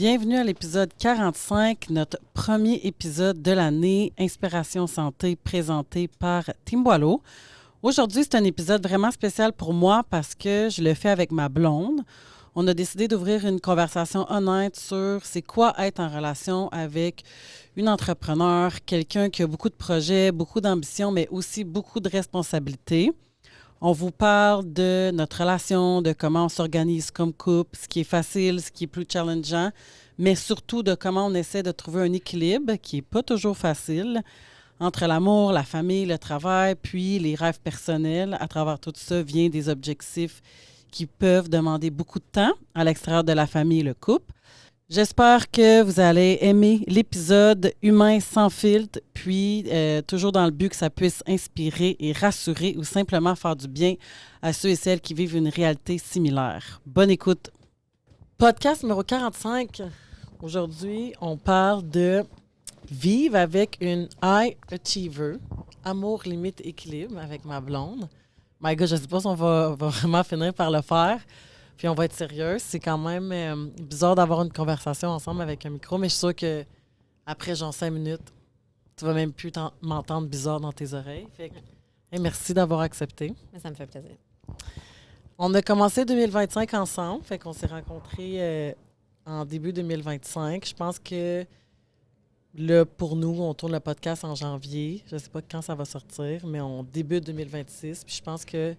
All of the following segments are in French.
Bienvenue à l'épisode 45, notre premier épisode de l'année Inspiration Santé présenté par Team Boileau. Aujourd'hui, c'est un épisode vraiment spécial pour moi parce que je le fais avec ma blonde. On a décidé d'ouvrir une conversation honnête sur c'est quoi être en relation avec une entrepreneur, quelqu'un qui a beaucoup de projets, beaucoup d'ambitions, mais aussi beaucoup de responsabilités. On vous parle de notre relation, de comment on s'organise comme couple, ce qui est facile, ce qui est plus challengeant, mais surtout de comment on essaie de trouver un équilibre qui n'est pas toujours facile entre l'amour, la famille, le travail, puis les rêves personnels. À travers tout ça vient des objectifs qui peuvent demander beaucoup de temps à l'extérieur de la famille et le couple. J'espère que vous allez aimer l'épisode Humain sans filtre, puis toujours dans le but que ça puisse inspirer et rassurer ou simplement faire du bien à ceux et celles qui vivent une réalité similaire. Bonne écoute. Podcast numéro 45. Aujourd'hui, on parle de vivre avec une high achiever, amour, limite, équilibre avec ma blonde. My God, je ne sais pas si on va vraiment finir par le faire. Puis on va être sérieux. C'est quand même bizarre d'avoir une conversation ensemble avec un micro, mais je suis sûre que après genre 5 minutes, tu vas même plus m'entendre bizarre dans tes oreilles. Fait que, merci d'avoir accepté. Mais ça me fait plaisir. On a commencé 2025 ensemble, fait qu'on s'est rencontrés en début 2025. Je pense que là, pour nous, on tourne le podcast en janvier. Je ne sais pas quand ça va sortir, mais on débute 2026. Puis je pense que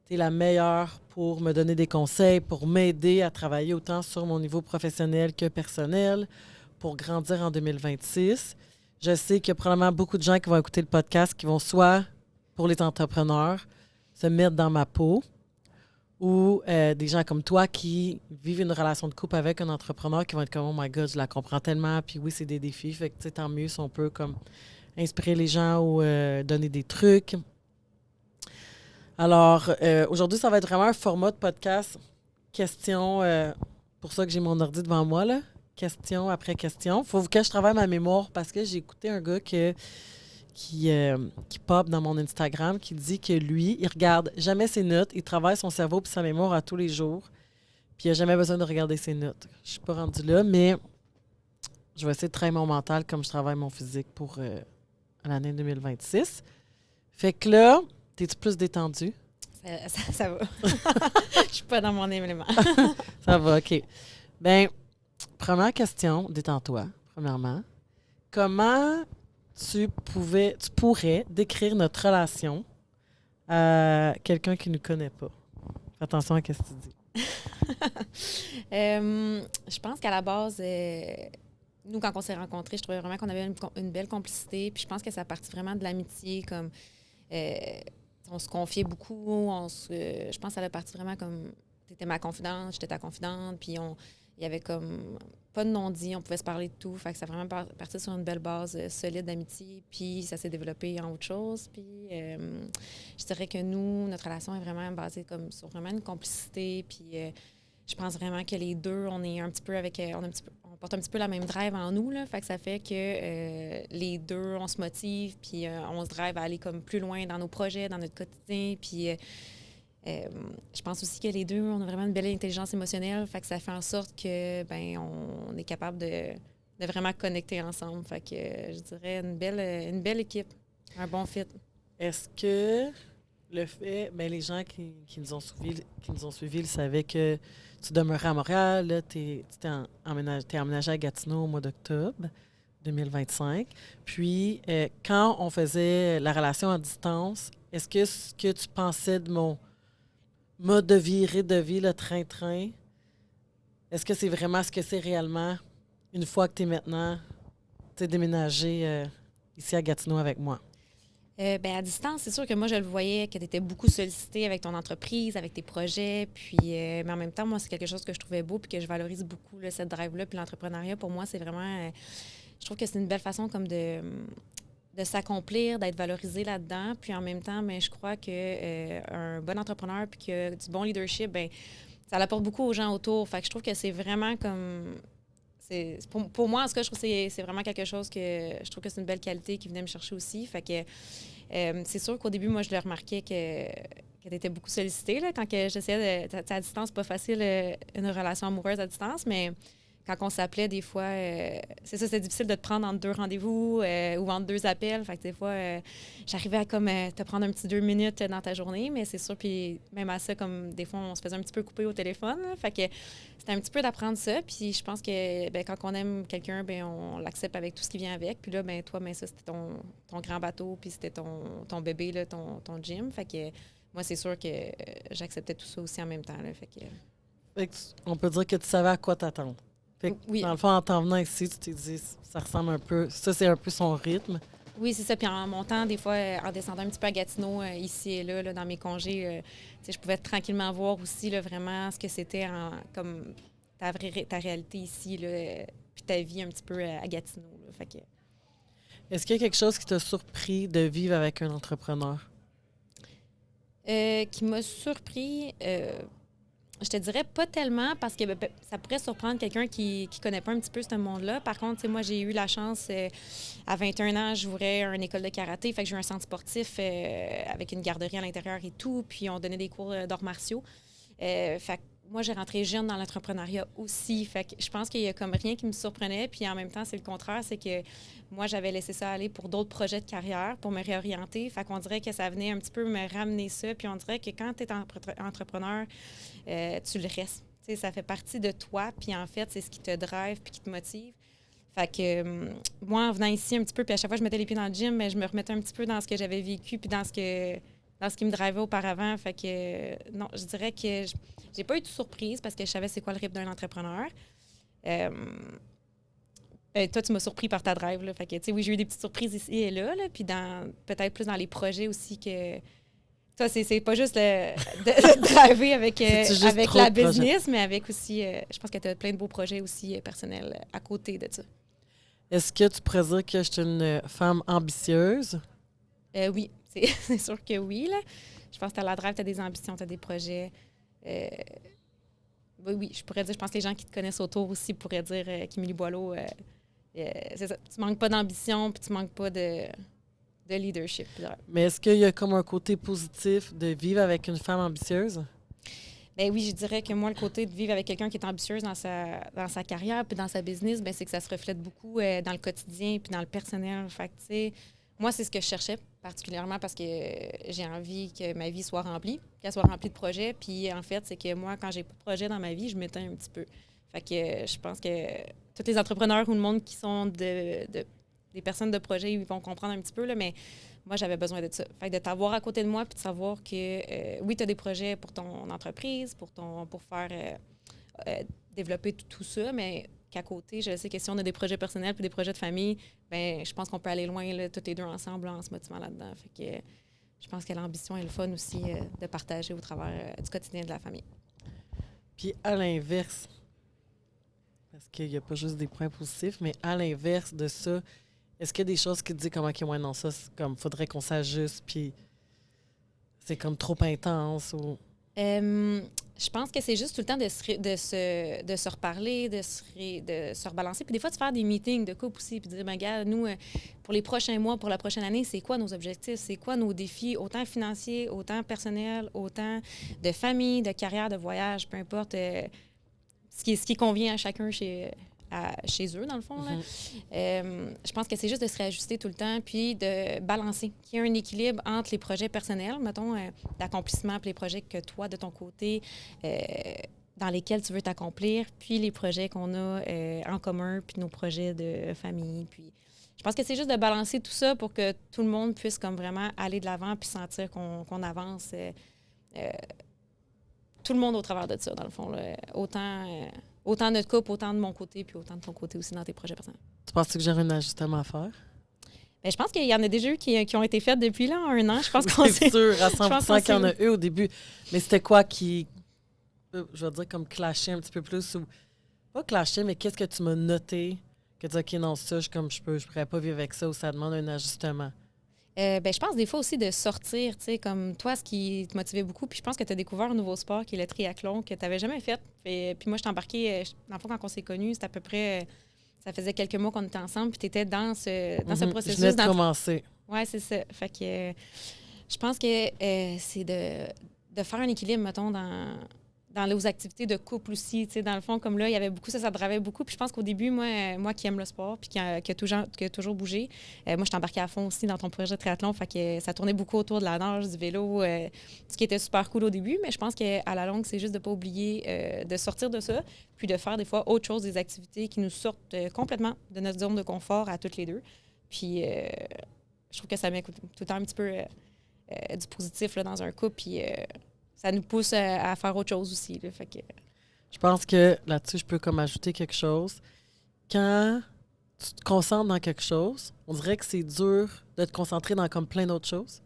tu es la meilleure pour me donner des conseils, pour m'aider à travailler autant sur mon niveau professionnel que personnel, pour grandir en 2026. Je sais qu'il y a probablement beaucoup de gens qui vont écouter le podcast qui vont soit, pour les entrepreneurs, se mettre dans ma peau ou des gens comme toi qui vivent une relation de couple avec un entrepreneur qui vont être comme « Oh my God, je la comprends tellement. » Puis oui, c'est des défis. Fait que tu sais, tant mieux si on peut comme inspirer les gens ou donner des trucs. Alors, aujourd'hui, ça va être vraiment un format de podcast. Questions, pour ça que j'ai mon ordi devant moi, là. Question après question. Il faut que je travaille ma mémoire parce que j'ai écouté un gars qui pop dans mon Instagram qui dit que lui, il regarde jamais ses notes, il travaille son cerveau et sa mémoire à tous les jours, puis il n'a jamais besoin de regarder ses notes. Je suis pas rendue là, mais je vais essayer de travailler mon mental comme je travaille mon physique pour l'année 2026. Fait que là, t'es-tu plus détendu? Ça va. Je suis pas dans mon élément. Ça va, OK. Bien, première question, détends-toi, premièrement. Comment tu pourrais décrire notre relation à quelqu'un qui ne nous connaît pas? Fais attention à ce que tu dis. Je pense qu'à la base, nous, quand on s'est rencontrés, je trouvais vraiment qu'on avait une belle complicité. Puis je pense que ça partit vraiment de l'amitié, comme on se confiait beaucoup. Je pense que ça a parti vraiment comme tu étais ma confidente, j'étais ta confidente. Puis il y avait comme pas de non-dit, on pouvait se parler de tout. Fait que ça a vraiment parti sur une belle base solide d'amitié. Puis ça s'est développé en autre chose. Puis je dirais que nous, notre relation est vraiment basée comme sur vraiment une complicité. Puis je pense vraiment que les deux, on est un petit peu avec... on porte un petit peu la même drive en nous, là. Fait que ça fait que les deux, on se motive, puis on se drive à aller comme plus loin dans nos projets, dans notre quotidien. Puis je pense aussi que les deux, on a vraiment une belle intelligence émotionnelle. Fait que ça fait en sorte que on est capable de vraiment connecter ensemble. Fait que je dirais une belle équipe, un bon fit. Est-ce que le fait, les gens qui nous ont suivis, ils savaient que tu demeurais à Montréal, tu t'es emménagé à Gatineau au mois d'octobre 2025. Puis, quand on faisait la relation à distance, est-ce que ce que tu pensais de mon mode de vie, rythme de vie, le train-train, est-ce que c'est vraiment ce que c'est réellement une fois que tu es maintenant déménagé ici à Gatineau avec moi? À distance, c'est sûr que moi, je le voyais que tu étais beaucoup sollicité avec ton entreprise, avec tes projets. Puis, mais en même temps, moi, c'est quelque chose que je trouvais beau puis que je valorise beaucoup, là, cette drive-là. Puis l'entrepreneuriat, pour moi, c'est vraiment... je trouve que c'est une belle façon comme de s'accomplir, d'être valorisé là-dedans. Puis en même temps, je crois qu'un bon entrepreneur puis qu'il y a du bon leadership, ça l'apporte beaucoup aux gens autour. Fait que je trouve que c'est vraiment comme... Pour moi, en tout cas, je trouve que c'est vraiment quelque chose que je trouve que c'est une belle qualité qui venait me chercher aussi. Fait que c'est sûr qu'au début, moi, je le remarquais que tu étais beaucoup sollicitée là, quand j'essayais à distance. C'est pas facile, une relation amoureuse à distance, mais quand on s'appelait, des fois, c'est ça, c'était difficile de te prendre entre 2 rendez-vous ou entre 2 appels. Fait que des fois, j'arrivais à comme te prendre un petit 2 minutes dans ta journée, mais c'est sûr, puis même à ça, comme des fois, on se faisait un petit peu couper au téléphone. Là. Fait que c'était un petit peu d'apprendre ça. Puis je pense que quand on aime quelqu'un, on l'accepte avec tout ce qui vient avec. Puis là, toi, ça, c'était ton grand bateau, puis c'était ton bébé, là, ton gym. Fait que moi, c'est sûr que j'acceptais tout ça aussi en même temps. Là. Fait que on peut dire que tu savais à quoi t'attendre. Fait que, Oui. dans le fond, en t'en venant ici, tu t'es dit, ça ressemble un peu, ça, c'est un peu son rythme. Oui, c'est ça. Puis en montant, des fois, en descendant un petit peu à Gatineau, ici et là, dans mes congés, je pouvais tranquillement voir aussi là, vraiment ce que c'était comme ta réalité ici, là, puis ta vie un petit peu à Gatineau. Là. Fait que... Est-ce qu'il y a quelque chose qui t'a surpris de vivre avec un entrepreneur? Qui m'a surpris... je te dirais pas tellement parce que ça pourrait surprendre quelqu'un qui connaît pas un petit peu ce monde-là. Par contre, moi, j'ai eu la chance, à 21 ans, j'ouvrais une école de karaté. Fait que j'ai eu un centre sportif avec une garderie à l'intérieur et tout. Puis on donnait des cours d'arts martiaux. Fait que moi, j'ai rentré jeune dans l'entrepreneuriat aussi. Fait que je pense qu'il y a comme rien qui me surprenait. Puis en même temps, c'est le contraire. C'est que moi, j'avais laissé ça aller pour d'autres projets de carrière, pour me réorienter. Fait qu'on dirait que ça venait un petit peu me ramener ça. Puis on dirait que quand tu es entrepreneur, tu le restes. T'sais, ça fait partie de toi. Puis en fait, c'est ce qui te drive puis qui te motive. Fait que moi, en venant ici un petit peu, puis à chaque fois que je mettais les pieds dans le gym, mais je me remettais un petit peu dans ce que j'avais vécu puis dans ce qui me drivait auparavant. Fait que non, je dirais que j'ai pas eu de surprise parce que je savais c'est quoi le rythme d'un entrepreneur. Toi, tu m'as surpris par ta drive. Là. Fait que, oui, j'ai eu des petites surprises ici et là, puis peut-être plus dans les projets aussi que... Toi, c'est pas juste de driver avec la business, mais avec aussi... je pense que tu as plein de beaux projets aussi personnels à côté de ça. Est-ce que tu pourrais dire que je suis une femme ambitieuse? Oui, c'est sûr que oui. Là. Je pense que tu as la drive, tu as des ambitions, tu as des projets. Oui, je pourrais dire, je pense que les gens qui te connaissent autour aussi pourraient dire qu'Émilie Boileau, c'est ça. Tu manques pas d'ambition, puis tu manques pas de leadership. Mais est-ce qu'il y a comme un côté positif de vivre avec une femme ambitieuse? Ben oui, je dirais que moi, le côté de vivre avec quelqu'un qui est ambitieuse dans sa carrière puis dans sa business, c'est que ça se reflète beaucoup dans le quotidien puis dans le personnel. Fait que, tu sais, moi, c'est ce que je cherchais particulièrement parce que j'ai envie que ma vie soit remplie, qu'elle soit remplie de projets. Puis en fait, c'est que moi, quand j'ai pas de projet dans ma vie, je m'éteins un petit peu. Fait que je pense que tous les entrepreneurs ou le monde qui sont des personnes de projet, ils vont comprendre un petit peu, là, mais moi, j'avais besoin de ça. Fait que de t'avoir à côté de moi puis de savoir que, oui, tu as des projets pour ton entreprise, pour faire développer tout ça, mais qu'à côté, je sais que si on a des projets personnels puis des projets de famille, ben je pense qu'on peut aller loin, là, tous les deux ensemble, là, en se motivant là-dedans. Fait que je pense que l'ambition et le fun aussi de partager au travers du quotidien de la famille. Puis à l'inverse, parce qu'il n'y a pas juste des points positifs, mais à l'inverse de ça, est-ce qu'il y a des choses qui te disent comme, OK, ouais, non, ça, c'est comme, faudrait qu'on s'ajuste, puis c'est comme trop intense ou... Je pense que c'est juste tout le temps de se reparler, de se rebalancer. Puis des fois, de faire des meetings de couple aussi, puis de dire, ben gars, nous, pour les prochains mois, pour la prochaine année, c'est quoi nos objectifs? C'est quoi nos défis, autant financiers, autant personnels, autant de famille, de carrière, de voyage, peu importe ce qui convient à chacun chez eux, dans le fond. Là. Je pense que c'est juste de se réajuster tout le temps, puis de balancer, qu'il y ait un équilibre entre les projets personnels, mettons, d'accomplissement, puis les projets que toi, de ton côté, dans lesquels tu veux t'accomplir, puis les projets qu'on a en commun, puis nos projets de famille. Puis je pense que c'est juste de balancer tout ça pour que tout le monde puisse comme vraiment aller de l'avant puis sentir qu'on avance. Tout le monde au travers de ça, dans le fond. Là. Autant de notre couple, autant de mon côté, puis autant de ton côté aussi dans tes projets personnels. Tu penses que j'aurais un ajustement à faire? Bien, je pense qu'il y en a déjà eu qui ont été faits depuis là, 1 an. Je pense oui, qu'on c'est sûr, à 100% qu'il y en a eu au début. Mais c'était quoi qui, je vais dire, comme clashait un petit peu plus? Ou pas clashait, mais qu'est-ce que tu m'as noté? Que tu dis, OK, non, ça, je pourrais pas vivre avec ça, ou ça demande un ajustement? Je pense des fois aussi de sortir, tu sais, comme toi, ce qui te motivait beaucoup. Puis je pense que tu as découvert un nouveau sport qui est le triathlon, que tu n'avais jamais fait. Puis moi, je t'ai embarquée, dans le fond, quand on s'est connus, c'était à peu près, ça faisait quelques mois qu'on était ensemble, puis tu étais dans ce processus. Je venais de commencer. Oui, c'est ça. Fait que je pense que c'est de faire un équilibre, mettons, dans les activités de couple aussi. Tu sais, dans le fond, comme là, il y avait beaucoup, ça dravait beaucoup. Puis je pense qu'au début, moi qui aime le sport puis qui a toujours bougé, moi, je suis embarquée à fond aussi dans ton projet de triathlon. Fait que ça tournait beaucoup autour de la nage, du vélo, ce qui était super cool au début. Mais je pense qu'à la longue, c'est juste de ne pas oublier de sortir de ça puis de faire des fois autre chose, des activités qui nous sortent complètement de notre zone de confort à toutes les deux. Puis je trouve que ça met tout le temps un petit peu du positif là, dans un couple. Puis ça nous pousse à faire autre chose aussi. Là, fait que... Je pense que là-dessus, je peux comme ajouter quelque chose. Quand tu te concentres dans quelque chose, on dirait que c'est dur de te concentrer dans comme plein d'autres choses.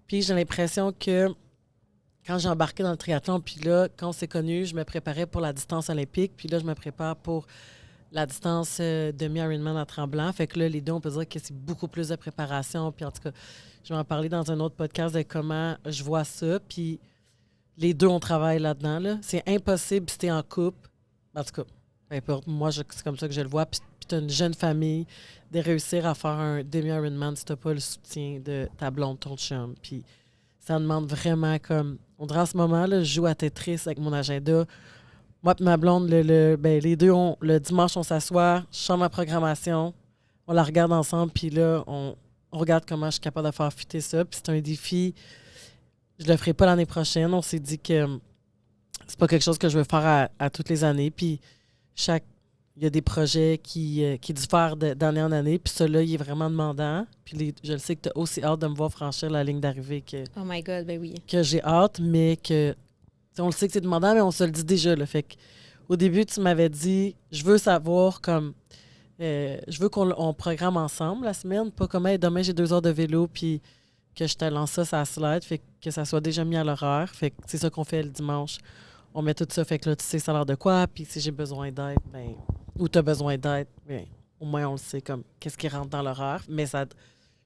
Puis j'ai l'impression que quand j'ai embarqué dans le triathlon, puis là, quand on s'est connus, je me préparais pour la distance olympique, puis là, je me prépare pour la distance demi-Ironman à Tremblant. Fait que là, les deux, on peut dire que c'est beaucoup plus de préparation. Puis en tout cas, je vais en parler dans un autre podcast de comment je vois ça. Puis les deux, on travaille là-dedans. Là. C'est impossible si t'es en couple. En tout cas, peu importe. Moi, c'est comme ça que je le vois. Puis t'as une jeune famille, de réussir à faire un demi-Ironman si t'as pas le soutien de ta blonde, ton chum. Puis ça demande vraiment comme... On dirait en ce moment, là, je joue à Tetris avec mon agenda. Moi et ma blonde, les deux, le dimanche, on s'assoit, je sors ma programmation, on la regarde ensemble, puis là, on regarde comment je suis capable de faire fitter ça. Puis c'est un défi... Je le ferai pas l'année prochaine. On s'est dit que c'est pas quelque chose que je veux faire à toutes les années. Puis il y a des projets qui diffèrent d'année en année. Puis celui-là, il est vraiment demandant. Puis je le sais que tu as aussi hâte de me voir franchir la ligne d'arrivée Oh my God, ben oui. Que j'ai hâte, mais que on le sait que c'est demandant, mais on se le dit déjà. Là. Fait que, au début, tu m'avais dit, je veux savoir comme je veux qu'on programme ensemble la semaine, pas comme hey, demain j'ai 2 heures de vélo, puis que je te lance ça slide, fait que ça soit déjà mis à l'horaire. Fait que c'est ça qu'on fait le dimanche. On met tout ça, fait que là, tu sais ça a l'air de quoi, puis si j'ai besoin d'aide, ben, ou tu as besoin d'aide, ben, au moins on le sait, comme qu'est-ce qui rentre dans l'horaire. Mais ça,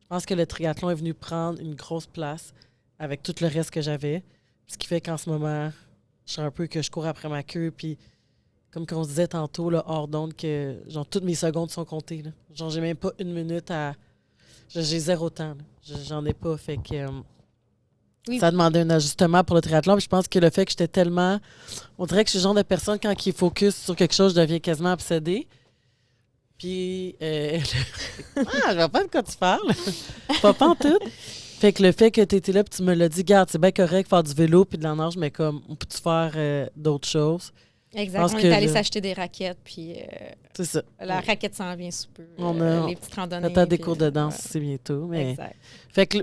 je pense que le triathlon est venu prendre une grosse place avec tout le reste que j'avais. Ce qui fait qu'en ce moment, je suis un peu que je cours après ma queue, puis comme on se disait tantôt, là, hors d'onde, que genre toutes mes secondes sont comptées. Là. Genre, j'ai même pas une minute à... J'ai 0 temps. J'en ai pas. Fait que Oui. ça demandait un ajustement pour le triathlon. Puis je pense que le fait que j'étais tellement... On dirait que je suis le genre de personne, quand il focus sur quelque chose, je deviens quasiment obsédée. Puis... je vois pas de quoi tu parles. Pas en tout. Fait que le fait que tu étais là, puis tu me l'as dit, garde, c'est bien correct faire du vélo puis de la nage, mais comme, on peut-tu faire d'autres choses? Exact. On est allé s'acheter des raquettes, puis c'est ça. La raquette s'en vient sous peu. On a les petites randonnées. Peut-être des cours de danse, c'est bientôt. Mais... Exact. Fait que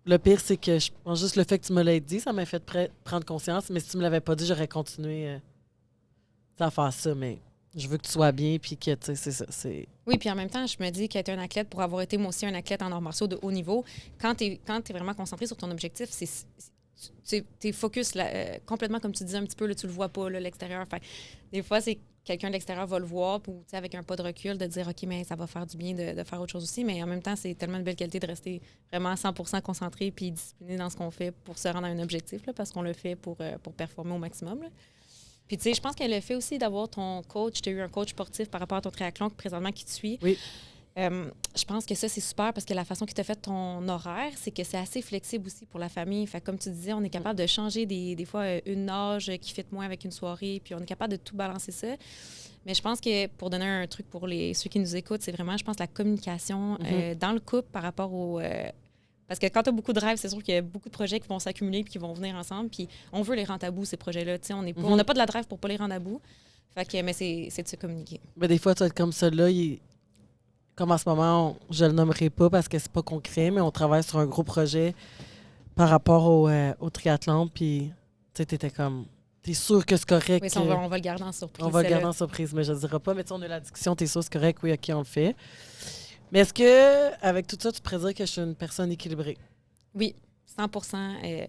le pire, c'est que je pense juste le fait que tu me l'aies dit, ça m'a fait prendre conscience. Mais si tu me l'avais pas dit, j'aurais continué à faire ça. Mais je veux que tu sois bien, puis que, tu sais, c'est ça. Oui, puis en même temps, je me dis qu'être un athlète, pour avoir été moi aussi un athlète en arts martiaux de haut niveau, quand tu es vraiment concentré sur ton objectif, t'es focus là, complètement, comme tu disais un petit peu, là, tu le vois pas, là, l'extérieur. Fait, des fois, c'est quelqu'un de l'extérieur va le voir, ou avec un pas de recul, de dire, OK, mais ça va faire du bien de faire autre chose aussi. Mais en même temps, c'est tellement une belle qualité de rester vraiment 100% concentré puis discipliné dans ce qu'on fait pour se rendre à un objectif, là, parce qu'on le fait pour performer au maximum. Là. Puis, tu sais, je pense que le fait aussi d'avoir ton coach, tu as eu un coach sportif par rapport à ton triathlon présentement qui te suit. Oui. Je pense que ça, c'est super parce que la façon que tu as fait ton horaire, c'est que c'est assez flexible aussi pour la famille. Fait comme tu disais, on est capable de changer des fois une nage qui fit moins avec une soirée, puis on est capable de tout balancer ça. Mais je pense que pour donner un truc pour ceux qui nous écoutent, c'est vraiment, je pense, la communication dans le couple par rapport au... parce que quand tu as beaucoup de rêves, c'est sûr qu'il y a beaucoup de projets qui vont s'accumuler puis qui vont venir ensemble. Puis on veut les rendre à bout, ces projets-là. On n'a pas de la drive pour pas les rendre à bout. Fait que, mais c'est de se communiquer. Mais des fois, tu vas être comme ça, là, comme en ce moment, je le nommerai pas parce que c'est pas concret, mais on travaille sur un gros projet par rapport au triathlon. Puis, tu sais, t'étais comme... T'es sûr que c'est correct? Oui, on va le garder en surprise. On va le garder en surprise, mais je ne dirai pas. Mais tu sais, on a la discussion, t'es sûr que c'est correct? Oui, OK, on le fait. Mais est-ce que, avec tout ça, tu pourrais dire que je suis une personne équilibrée? Oui, 100%.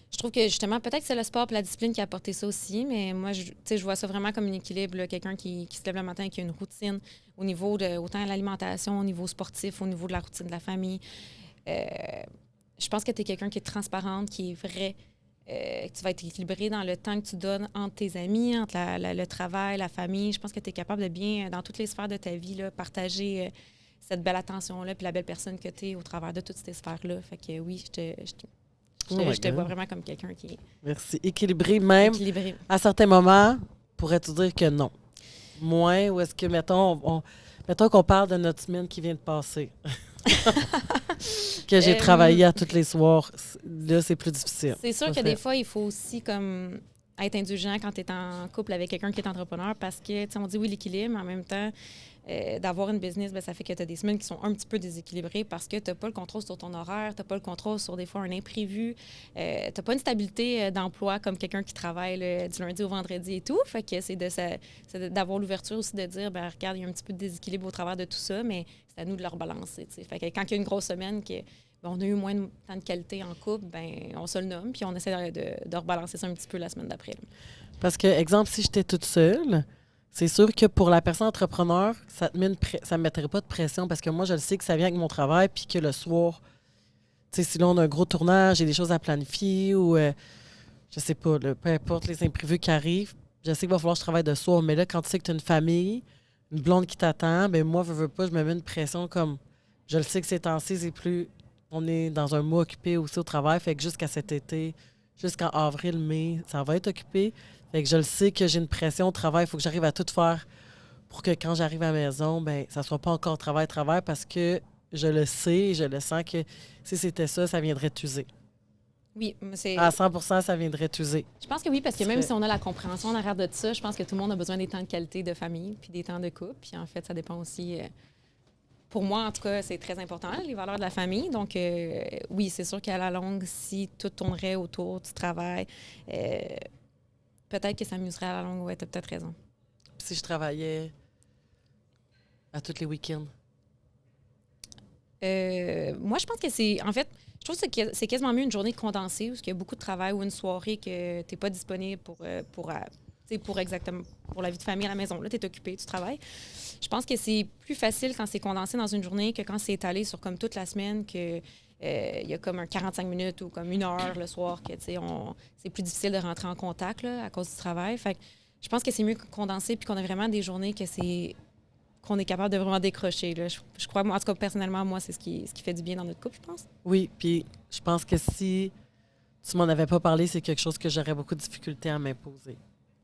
Je trouve que, justement, peut-être que c'est le sport et la discipline qui a apporté ça aussi, mais moi, je vois ça vraiment comme un équilibre. Quelqu'un qui se lève le matin et qui a une routine au niveau de autant de l'alimentation, au niveau sportif, au niveau de la routine de la famille. Je pense que tu es quelqu'un qui est transparente, qui est vrai, que tu vas être équilibré dans le temps que tu donnes entre tes amis, entre le travail, la famille. Je pense que tu es capable de bien, dans toutes les sphères de ta vie, là, partager cette belle attention-là puis la belle personne que tu es au travers de toutes ces sphères-là. Fait que oui, Je te vois vraiment comme quelqu'un qui est Merci. Équilibré, même équilibré. à certains moments, pourrais-tu dire que non? Moins, ou est-ce que, mettons qu'on parle de notre semaine qui vient de passer, que j'ai travaillé à tous les soirs, là, c'est plus difficile. C'est sûr que des fois, il faut aussi comme être indulgent quand tu es en couple avec quelqu'un qui est entrepreneur parce que, tu sais, on dit oui, l'équilibre, mais en même temps, d'avoir une business, bien, ça fait que tu as des semaines qui sont un petit peu déséquilibrées parce que tu n'as pas le contrôle sur ton horaire, tu n'as pas le contrôle sur des fois un imprévu, tu n'as pas une stabilité d'emploi comme quelqu'un qui travaille du lundi au vendredi et tout. Fait que c'est d'avoir l'ouverture aussi de dire, ben regarde, il y a un petit peu de déséquilibre au travers de tout ça, mais c'est à nous de le rebalancer. T'sais. Fait que quand il y a une grosse semaine on a eu moins de temps de qualité en couple, ben on se le nomme, puis on essaie de rebalancer ça un petit peu la semaine d'après. Parce que, exemple, si j'étais toute seule, c'est sûr que pour la personne entrepreneur, ça ne me mettrait pas de pression parce que moi, je le sais que ça vient avec mon travail puis que le soir, tu sais, si là, on a un gros tournage, j'ai des choses à planifier ou, je sais pas, là, peu importe les imprévus qui arrivent, je sais qu'il va falloir que je travaille de soir. Mais là, quand tu sais que tu as une famille, une blonde qui t'attend, ben moi, veux pas, je me mets une pression comme, je le sais que ces temps-ci, c'est plus, on est dans un mois occupé aussi au travail, fait que jusqu'à cet été, jusqu'en avril, mai, ça va être occupé. Fait que je le sais que j'ai une pression au travail. Il faut que j'arrive à tout faire pour que quand j'arrive à la maison, ben ça ne soit pas encore travail parce que je le sais, je le sens que si c'était ça, ça viendrait t'user. Oui, c'est... À 100 ça viendrait t'user. Je pense que oui, parce que même si on a la compréhension en arrière de ça, je pense que tout le monde a besoin des temps de qualité de famille puis des temps de couple. Puis en fait, ça dépend aussi... pour moi, en tout cas, c'est très important, les valeurs de la famille. Donc, oui, c'est sûr qu'à la longue, si tout tournerait autour du travail... peut-être que ça m'userait à la longue. Ouais, t'as peut-être raison. Si je travaillais à tous les week-ends? Moi, je pense que c'est... En fait, je trouve que c'est quasiment mieux une journée condensée où il y a beaucoup de travail ou une soirée que tu n'es pas disponible pour exactement pour la vie de famille à la maison. Là, tu es occupé, tu travailles. Je pense que c'est plus facile quand c'est condensé dans une journée que quand c'est étalé sur comme toute la semaine que... il y a comme un 45 minutes ou comme 1 heure le soir que c'est plus difficile de rentrer en contact là, à cause du travail. Fait que je pense que c'est mieux condensé puis qu'on a vraiment des journées qu'on est capable de vraiment décrocher. Là. Je crois, moi, en tout cas, personnellement, moi, c'est ce qui fait du bien dans notre couple, je pense. Oui, puis je pense que si tu m'en avais pas parlé, c'est quelque chose que j'aurais beaucoup de difficulté à m'imposer.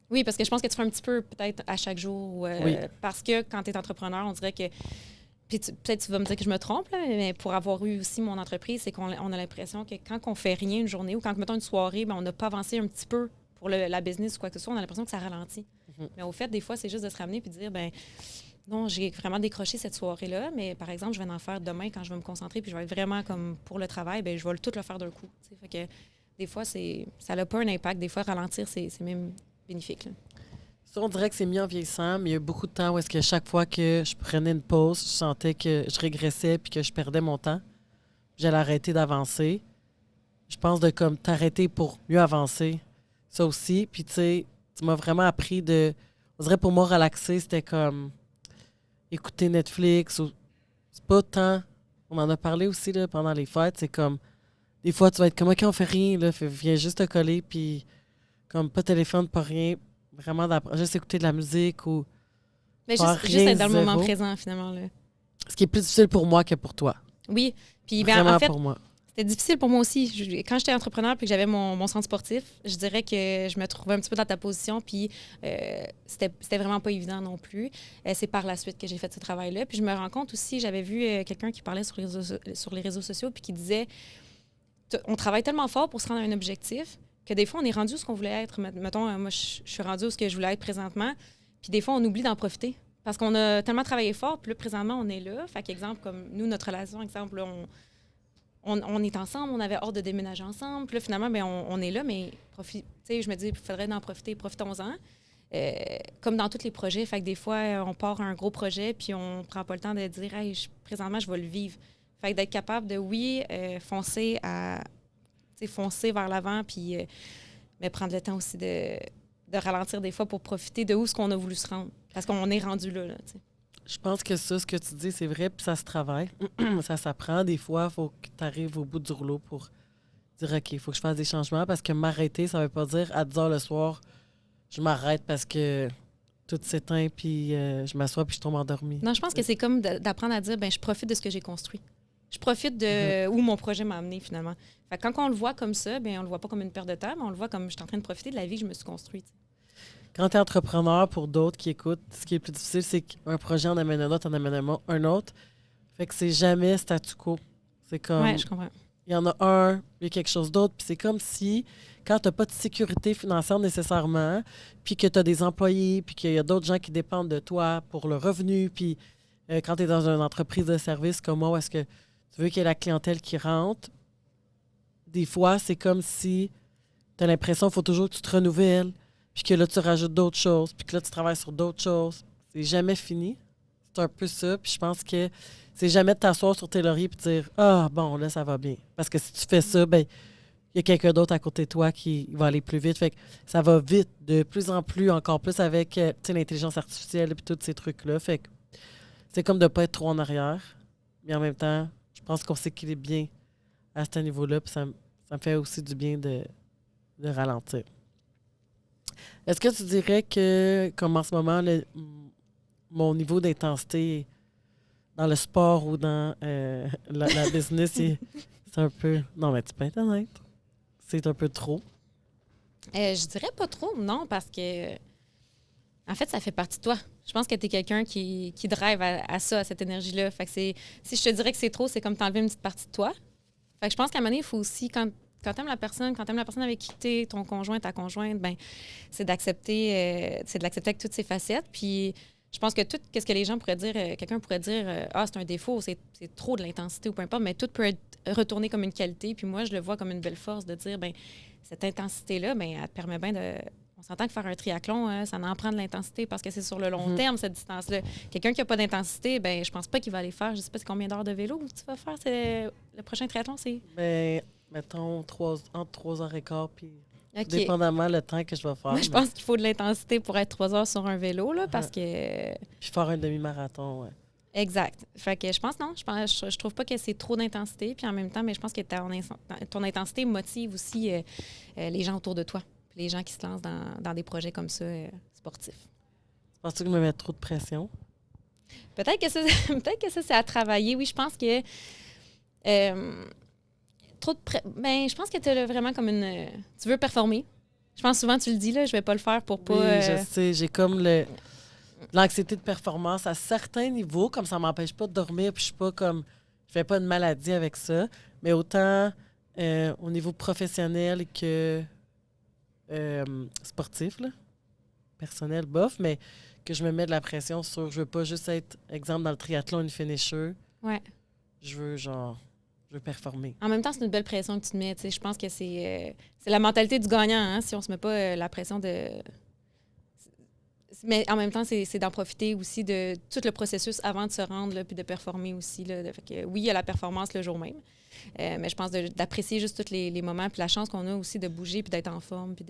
Oui, parce que je pense que tu fais un petit peu peut-être à chaque jour. Oui. Parce que quand tu es entrepreneur, on dirait que... Puis peut-être tu vas me dire que je me trompe, là, mais pour avoir eu aussi mon entreprise, c'est qu'on a l'impression que quand on fait rien une journée ou quand, mettons, une soirée, ben, on n'a pas avancé un petit peu pour la business ou quoi que ce soit, on a l'impression que ça ralentit. Mm-hmm. Mais au fait, des fois, c'est juste de se ramener et de dire, ben non, j'ai vraiment décroché cette soirée-là, mais par exemple, je vais en faire demain quand je vais me concentrer puis je vais être vraiment comme pour le travail, ben je vais tout le faire d'un coup. T'sais. Fait que des fois, ça n'a pas un impact. Des fois, ralentir, c'est même bénéfique. Là. Ça, on dirait que c'est mieux en vieillissant, mais il y a beaucoup de temps où est-ce que chaque fois que je prenais une pause, je sentais que je régressais puis que je perdais mon temps. J'allais arrêter d'avancer. Je pense de comme t'arrêter pour mieux avancer. Ça aussi. Puis tu sais, tu m'as vraiment appris de... On dirait pour moi, relaxer, c'était comme écouter Netflix ou... C'est pas tant... On en a parlé aussi là, pendant les fêtes. C'est comme... Des fois, tu vas être comme, OK, on fait rien, là. Viens juste te coller, puis comme pas de téléphone, pas rien. Vraiment, juste écouter de la musique ou... Mais juste être dans le moment présent, finalement. Là. Ce qui est plus difficile pour moi que pour toi. Oui. Puis, vraiment en fait, pour moi. C'était difficile pour moi aussi. Quand j'étais entrepreneur puis que j'avais mon centre sportif, je dirais que je me trouvais un petit peu dans ta position puis c'était vraiment pas évident non plus. C'est par la suite que j'ai fait ce travail-là. Puis je me rends compte aussi, j'avais vu quelqu'un qui parlait sur les réseaux sociaux puis qui disait on travaille tellement fort pour se rendre à un objectif que des fois, on est rendu où ce qu'on voulait être. Mettons, moi, je suis rendue où ce que je voulais être présentement. Puis des fois, on oublie d'en profiter. Parce qu'on a tellement travaillé fort, puis là, présentement, on est là. Fait qu'exemple, comme nous, notre relation, exemple, là, on est ensemble, on avait hâte de déménager ensemble. Puis là, finalement, bien, on est là, mais je me dis, il faudrait en profiter, profitons-en. Comme dans tous les projets, fait que des fois, on part à un gros projet, puis on prend pas le temps de dire, hey, présentement, je vais le vivre. Fait que d'être capable de, foncer vers l'avant, puis mais prendre le temps aussi de ralentir des fois pour profiter de où ce qu'on a voulu se rendre. Parce qu'on est rendu là t'sais. Je pense que ça, ce que tu dis, c'est vrai, puis ça se travaille. Ça s'apprend. Des fois, il faut que tu arrives au bout du rouleau pour dire, OK, il faut que je fasse des changements parce que m'arrêter, ça ne veut pas dire à 10 heures le soir, je m'arrête parce que tout s'éteint, puis je m'assois, puis je tombe endormie. Non, je pense que c'est comme d'apprendre à dire, ben je profite de ce que j'ai construit. je profite de où mon projet m'a amené finalement. Fait que quand on le voit comme ça, bien, on le voit pas comme une perte de temps, mais on le voit comme je suis en train de profiter de la vie que je me suis construite. Quand tu es entrepreneur, pour d'autres qui écoutent, ce qui est le plus difficile, c'est qu'un projet en amène un autre, en amène un autre. Fait que c'est jamais statu quo. C'est comme... Oui, je comprends. Il y en a un, il y a quelque chose d'autre. Puis c'est comme si, quand tu n'as pas de sécurité financière nécessairement, puis que tu as des employés, puis qu'il y a d'autres gens qui dépendent de toi pour le revenu, puis quand tu es dans une entreprise de service comme moi, où est-ce que tu veux qu'il y ait la clientèle qui rentre, des fois, c'est comme si tu as l'impression qu'il faut toujours que tu te renouvelles, puis que là, tu rajoutes d'autres choses, puis que là, tu travailles sur d'autres choses. C'est jamais fini. C'est un peu ça. Puis je pense que c'est jamais de t'asseoir sur tes lauriers et de dire ah, bon, là, ça va bien. Parce que si tu fais ça, ben il y a quelqu'un d'autre à côté de toi qui va aller plus vite. Fait que ça va vite, de plus en plus, encore plus avec l'intelligence artificielle et tous ces trucs-là. Fait que c'est comme de ne pas être trop en arrière. Mais en même temps, je pense qu'on s'équilibre bien à ce niveau-là. Puis ça me fait aussi du bien de ralentir. Est-ce que tu dirais que, comme en ce moment, mon niveau d'intensité dans le sport ou dans la business, c'est un peu... Non, mais tu peux être honnête. C'est un peu trop. Je dirais pas trop, non, parce que, en fait, ça fait partie de toi. Je pense que tu es quelqu'un qui drive à ça, à cette énergie-là. Fait que si je te dirais que c'est trop, c'est comme t'enlever une petite partie de toi. Fait que je pense qu'à un moment donné, il faut aussi, quand t'aimes la personne, avec qui t'es, ton conjoint, ta conjointe, ben c'est d'accepter, c'est de l'accepter avec toutes ses facettes. Puis je pense que tout ce que les gens pourraient dire, quelqu'un pourrait dire, ah, c'est un défaut, c'est trop de l'intensité ou peu importe, mais tout peut être retourné comme une qualité. Puis moi, je le vois comme une belle force de dire, ben cette intensité-là, ben elle te permet bien de... On s'entend que faire un triathlon, hein, ça en prend de l'intensité parce que c'est sur le long terme, cette distance-là. Quelqu'un qui n'a pas d'intensité, ben je pense pas qu'il va aller faire, je sais pas c'est combien d'heures de vélo tu vas faire. Le prochain triathlon, c'est... Ben, mettons, entre 3h15 puis Okay. dépendamment le temps que je vais faire. Moi, je pense qu'il faut de l'intensité pour être 3 heures sur un vélo, là, parce que... Puis faire un demi-marathon, ouais. Exact. Fait que je pense non. Je trouve pas que c'est trop d'intensité. Puis en même temps, mais je pense que ton intensité motive aussi les gens autour de toi. Puis les gens qui se lancent dans des projets comme ça, sportifs. Penses-tu que je me mets trop de pression? Peut-être que ça, c'est à travailler. Oui, je pense que... Ben, je pense que tu as vraiment comme une... tu veux performer. Je pense souvent, tu le dis, là, je vais pas le faire pour pas... Oui, je sais. J'ai comme l'anxiété de performance à certains niveaux, comme ça m'empêche pas de dormir, puis je suis pas comme... Je fais pas de maladie avec ça, mais autant au niveau professionnel que sportif, là, personnel, bof, mais que je me mets de la pression sur... Je veux pas juste être, exemple, dans le triathlon, une finisher. Ouais. Je veux, performer. En même temps, c'est une belle pression que tu te mets. Je pense que c'est la mentalité du gagnant, hein, si on se met pas la pression de... Mais en même temps, c'est d'en profiter aussi de tout le processus avant de se rendre, là, puis de performer aussi. Là. Fait que, oui, il y a la performance le jour même, mais je pense d'apprécier juste tous les moments, puis la chance qu'on a aussi de bouger, puis d'être en forme. Puis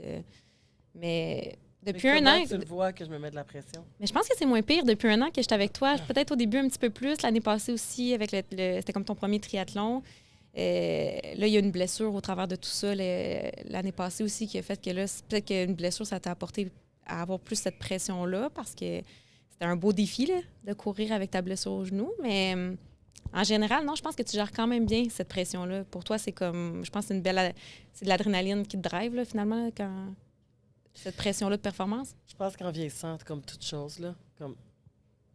mais depuis un an... tu le vois que je me mets de la pression? Mais je pense que c'est moins pire depuis un an que j'étais avec toi. Peut-être au début un petit peu plus. L'année passée aussi, avec c'était comme ton premier triathlon. Là, il y a une blessure au travers de tout ça. L'année passée aussi qui a fait que là, peut-être qu'une blessure, ça t'a apporté à avoir plus cette pression-là parce que c'était un beau défi là, de courir avec ta blessure au genou. Mais en général, non, je pense que tu gères quand même bien cette pression-là. Pour toi, c'est comme... Je pense que c'est de l'adrénaline qui te drive, là, finalement, quand... Cette pression-là de performance? Je pense qu'en vieillissant, comme toute chose, là, comme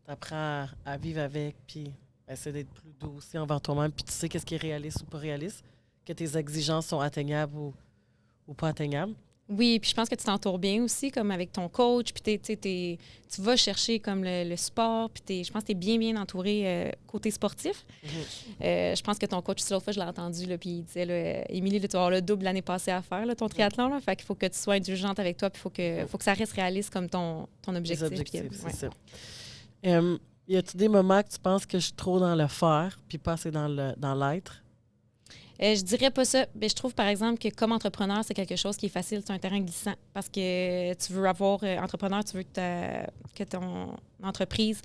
t'apprends à vivre avec, puis essayer d'être plus doux aussi envers toi-même, puis tu sais qu'est-ce qui est réaliste ou pas réaliste, que tes exigences sont atteignables ou pas atteignables. Oui, puis je pense que tu t'entoures bien aussi, comme avec ton coach, puis tu vas chercher comme le sport, puis je pense que tu es bien entouré côté sportif. Je pense que ton coach, l'autre fois, je l'ai entendu, là, puis il disait, là, Émilie, tu vas avoir le double l'année passée à faire, là, ton triathlon, là, fait qu'il faut que tu sois indulgente avec toi, puis faut que ça reste réaliste comme ton objectif. Les objectifs, c'est ça. Y a-tu des moments que tu penses que je suis trop dans le faire, puis pas assez dans l'être? Je dirais pas ça. Mais je trouve, par exemple, que comme entrepreneur, c'est quelque chose qui est facile, c'est un terrain glissant. Parce que tu veux avoir, entrepreneur, tu veux que ton entreprise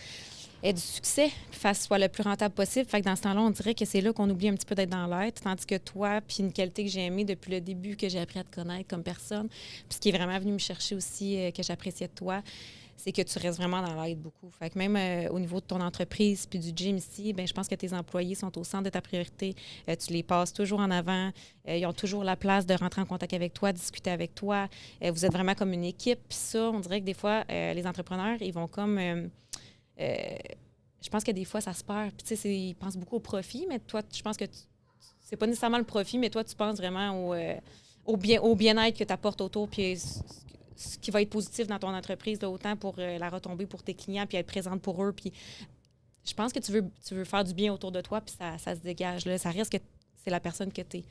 ait du succès, puis soit le plus rentable possible. Fait que dans ce temps-là, on dirait que c'est là qu'on oublie un petit peu d'être dans l'être. Tandis que toi, puis une qualité que j'ai aimée depuis le début, que j'ai appris à te connaître comme personne, puis ce qui est vraiment venu me chercher aussi, que j'appréciais de toi, c'est que tu restes vraiment dans l'aide beaucoup. Fait que même au niveau de ton entreprise puis du gym ici, ben je pense que tes employés sont au centre de ta priorité. Tu les passes toujours en avant. Ils ont toujours la place de rentrer en contact avec toi, discuter avec toi. Vous êtes vraiment comme une équipe. Puis ça, on dirait que des fois, les entrepreneurs, ils vont comme... je pense que des fois, ça se perd. Puis tu sais, ils pensent beaucoup au profit, mais toi, je pense que c'est pas nécessairement le profit, mais toi, tu penses vraiment au bien-être que tu apportes autour, puis ce qui va être positif dans ton entreprise, là, autant pour la retombée pour tes clients, puis être présente pour eux. Puis je pense que tu veux faire du bien autour de toi, puis ça se dégage. Là. Ça reste que c'est la personne que tu es.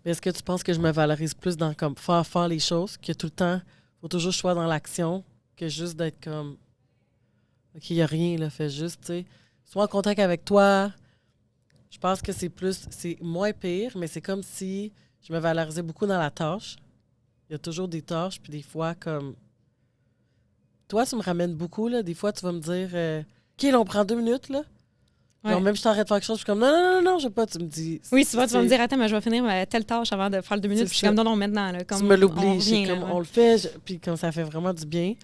Mais est-ce que tu penses que je me valorise plus dans comme faire les choses, que tout le temps, il faut toujours que je sois dans l'action, que juste d'être comme OK, il n'y a rien, là, fais juste, tu sais. Sois en contact avec toi. Je pense que c'est moins pire, mais c'est comme si je me valorisais beaucoup dans la tâche. Il y a toujours des tâches, puis des fois, comme... Toi, tu me ramènes beaucoup, là. Des fois, tu vas me dire, OK, là, on prend 2 minutes, là. Ouais. Alors, même si je t'arrête de faire quelque chose, je suis comme, non, je sais pas, tu me dis... Oui, souvent, tu vas me dire, attends, mais je vais finir telle tâche avant de faire le 2 minutes. Puis je suis comme, non, maintenant, là. Comme, tu me l'oublies, on le fait, puis comme ça fait vraiment du bien.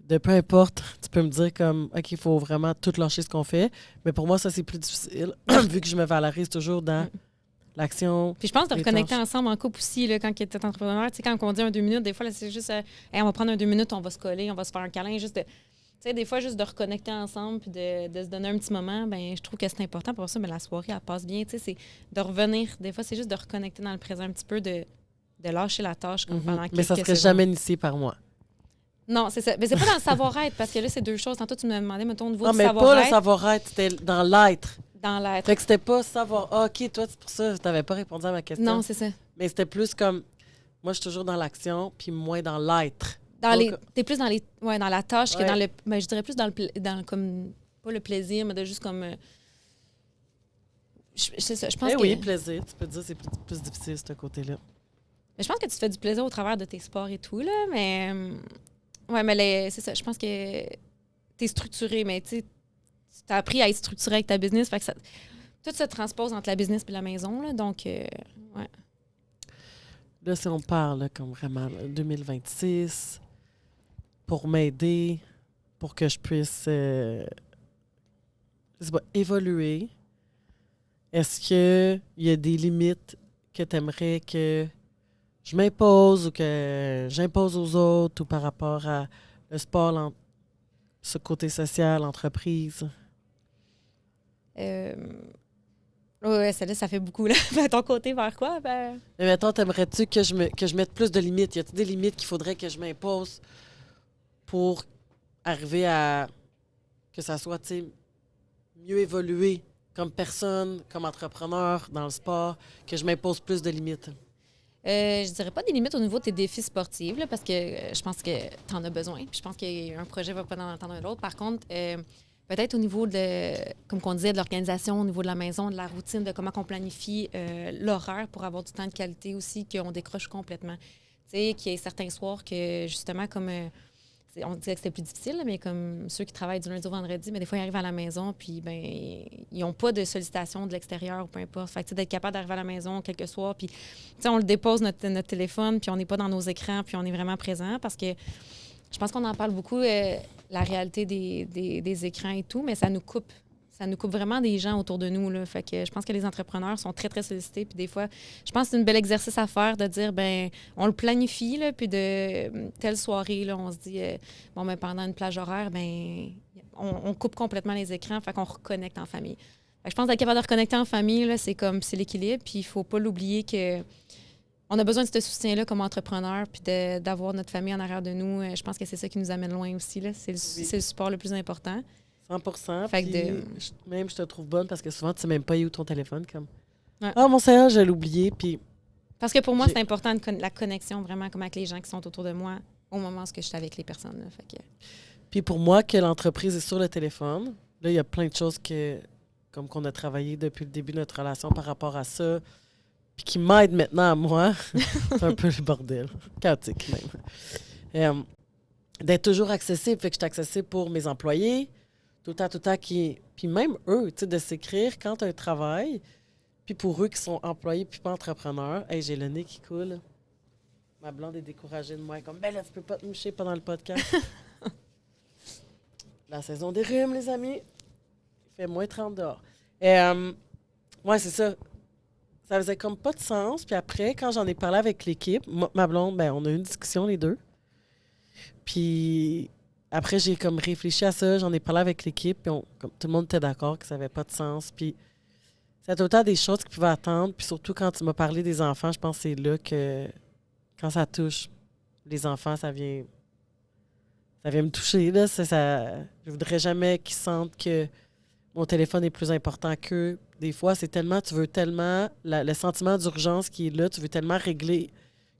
De peu importe, tu peux me dire comme, OK, il faut vraiment tout lâcher ce qu'on fait. Mais pour moi, ça, c'est plus difficile, vu que je me valorise toujours dans l'action. Puis je pense de les reconnecter tâches. ensemble en couple aussi, là, quand tu es entrepreneur. Tu sais, quand on dit un 2 minutes, des fois, là, c'est juste, hey, on va prendre un 2 minutes, on va se coller, on va se faire un câlin. Juste tu sais, des fois, juste de reconnecter ensemble puis de se donner un petit moment, ben je trouve que c'est important. Pour ça, mais la soirée, elle passe bien. Tu sais, c'est de revenir. Des fois, c'est juste de reconnecter dans le présent un petit peu, de lâcher la tâche comme pendant quelques Mais ça serait secondes. jamais initié par moi. Non, c'est ça. Mais c'est pas dans le savoir-être, parce que là, c'est deux choses. Tantôt, tu me demandais, mettons, au niveau Non, du mais pas le savoir-être, savoir-être, c'était dans l'être. dans l'être. Fait que c'était pas savoir, ah, OK, toi, c'est pour ça, tu n'avais pas répondu à ma question. Non, c'est ça. Mais c'était plus comme, moi, je suis toujours dans l'action, puis moins dans l'être. T'es plus dans dans la tâche que Ouais. dans le. Ben, je dirais plus dans comme. Pas le plaisir, mais de juste comme. C'est ça. Je pense Eh que. oui, plaisir. Tu peux dire que c'est plus difficile, ce côté-là. Mais je pense que tu te fais du plaisir au travers de tes sports et tout, là. Mais. Ouais, mais c'est ça. Je pense que t'es structuré, mais tu as appris à être structuré avec ta business. Fait que ça, tout se transpose entre la business et la maison, là. Donc, ouais. Là, si on parle, là, comme vraiment, là, 2026, pour m'aider, pour que je puisse je sais pas, évoluer, est-ce qu'il y a des limites que tu aimerais que je m'impose ou que j'impose aux autres ou par rapport à le sport, ce côté social, l'entreprise? Ouais, celle-là, ça fait beaucoup, là. Ben, ton côté vers quoi? Ben... Mais mettons, t'aimerais-tu que je mette plus de limites? Y a-t-il des limites qu'il faudrait que je m'impose pour arriver à que ça soit, tu sais, mieux évoluer comme personne, comme entrepreneur dans le sport, que je m'impose plus de limites? je dirais pas des limites au niveau de tes défis sportifs, là, parce que je pense que tu en as besoin. Puis je pense qu'un projet va pas en attendre un autre. Par contre, peut-être au niveau de, comme on disait, de l'organisation, au niveau de la maison, de la routine, de comment on planifie l'horaire pour avoir du temps de qualité aussi, qu'on décroche complètement. Tu sais, qu'il y ait certains soirs que, justement, comme... on disait que c'était plus difficile, là, mais comme ceux qui travaillent du lundi au vendredi, mais des fois, ils arrivent à la maison, puis ben ils n'ont pas de sollicitation de l'extérieur ou peu importe. Fait que, tu sais, d'être capable d'arriver à la maison quelques soirs, puis tu sais, on le dépose notre téléphone, puis on n'est pas dans nos écrans, puis on est vraiment présent, parce que je pense qu'on en parle beaucoup, la réalité des écrans et tout, mais ça nous coupe. Ça nous coupe vraiment des gens autour de nous, là. Fait que je pense que les entrepreneurs sont très, très sollicités. Puis des fois, je pense que c'est un bel exercice à faire de dire, ben on le planifie, là, puis de telle soirée, là, on se dit, bon, ben pendant une plage horaire, ben on coupe complètement les écrans, fait qu'on reconnecte en famille. Fait que je pense d'être capable de reconnecter en famille, là, c'est l'équilibre. Puis il faut pas l'oublier que on a besoin de ce soutien-là comme entrepreneur, puis d'avoir notre famille en arrière de nous. Je pense que c'est ça qui nous amène loin aussi, là. C'est le support le plus important. 100%. Fait Puis que même, je te trouve bonne parce que souvent, tu sais même pas où ton téléphone. Comme, Ouais. ah, mon Seigneur, je l'ai oublié. Puis Parce que pour moi, c'est important la connexion vraiment comme avec les gens qui sont autour de moi au moment où je suis avec les personnes. Là. Fait que... Puis pour moi, que l'entreprise est sur le téléphone, là, il y a plein de choses comme qu'on a travaillé depuis le début de notre relation par rapport à ça, puis qui m'aident maintenant à moi. C'est un peu le bordel. Chaotique, même. D'être toujours accessible. Fait que je suis accessible pour mes employés, tout le temps, puis même eux, tu sais, de s'écrire quand tu as un travail, puis pour eux qui sont employés puis pas entrepreneurs. Hey, j'ai le nez qui coule. Ma blonde est découragée de moi. Comme, ben là, tu peux pas te moucher pendant le podcast. la saison des rhumes, les amis. Il fait moins 30 dehors. Ouais, c'est ça. Ça faisait comme pas de sens. Puis après, quand j'en ai parlé avec l'équipe, ma blonde, ben, on a eu une discussion, les deux. Puis après, j'ai comme réfléchi à ça. J'en ai parlé avec l'équipe. Puis comme, tout le monde était d'accord que ça n'avait pas de sens. Puis c'est autant des choses qui pouvaient attendre. Puis surtout, quand tu m'as parlé des enfants, je pense que c'est là que, quand ça touche les enfants, ça vient me toucher. Là. Je voudrais jamais qu'ils sentent que mon téléphone est plus important qu'eux. Des fois, tu veux tellement, le sentiment d'urgence qui est là, tu veux tellement régler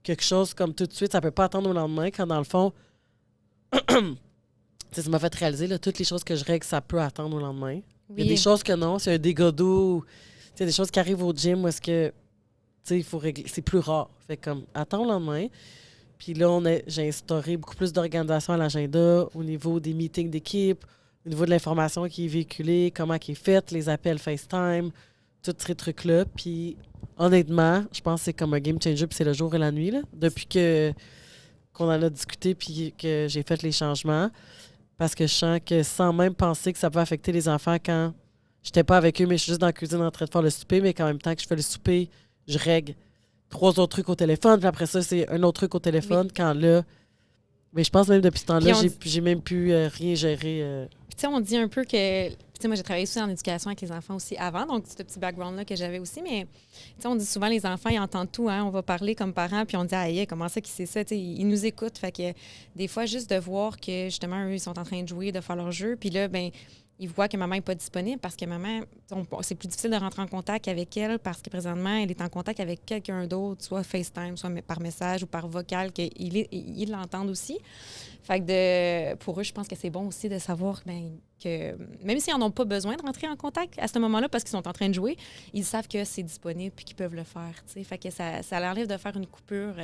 quelque chose comme tout de suite, ça peut pas attendre au lendemain, quand dans le fond, ça m'a fait réaliser, là, toutes les choses que je règle, ça peut attendre au lendemain. Oui. Il y a des choses que non, c'est un dégât d'eau, des choses qui arrivent au gym où est-ce que, il faut régler, c'est plus rare. Fait comme, attends au lendemain. Puis là, j'ai instauré beaucoup plus d'organisation à l'agenda au niveau des meetings d'équipe, au niveau de l'information qui est véhiculée, comment qui est faite, les appels FaceTime, tous ces trucs-là. Puis honnêtement, je pense que c'est comme un game changer, puis c'est le jour et la nuit, là, depuis qu'on en a discuté puis que j'ai fait les changements. Parce que je sens que sans même penser que ça peut affecter les enfants quand j'étais pas avec eux, mais je suis juste dans la cuisine en train de faire le souper, mais qu'en même temps que je fais le souper, je règle 3 autres trucs au téléphone, puis après ça, c'est un autre truc au téléphone, quand là... Mais je pense même depuis ce temps-là, j'ai même pu rien gérer. Puis, tu sais, on dit un peu que. Tu sais, moi, j'ai travaillé aussi en éducation avec les enfants aussi avant, donc c'est ce petit background-là que j'avais aussi. Mais, tu sais, on dit souvent, les enfants, ils entendent tout, hein. On va parler comme parents, puis on dit, aïe, comment ça qu'il sait ça? Tu sais, ils nous écoutent. Fait que des fois, juste de voir que, justement, eux, ils sont en train de jouer, de faire leur jeu, puis là, ben ils voient que maman n'est pas disponible parce que maman, c'est plus difficile de rentrer en contact avec elle parce que présentement, elle est en contact avec quelqu'un d'autre, soit FaceTime, soit par message ou par vocal, qu'ils l'entendent aussi. Fait que pour eux, je pense que c'est bon aussi de savoir que même s'ils n'en ont pas besoin de rentrer en contact à ce moment-là parce qu'ils sont en train de jouer, ils savent que c'est disponible et qu'ils peuvent le faire. T'sais. Fait que ça leur enlève de faire une coupure.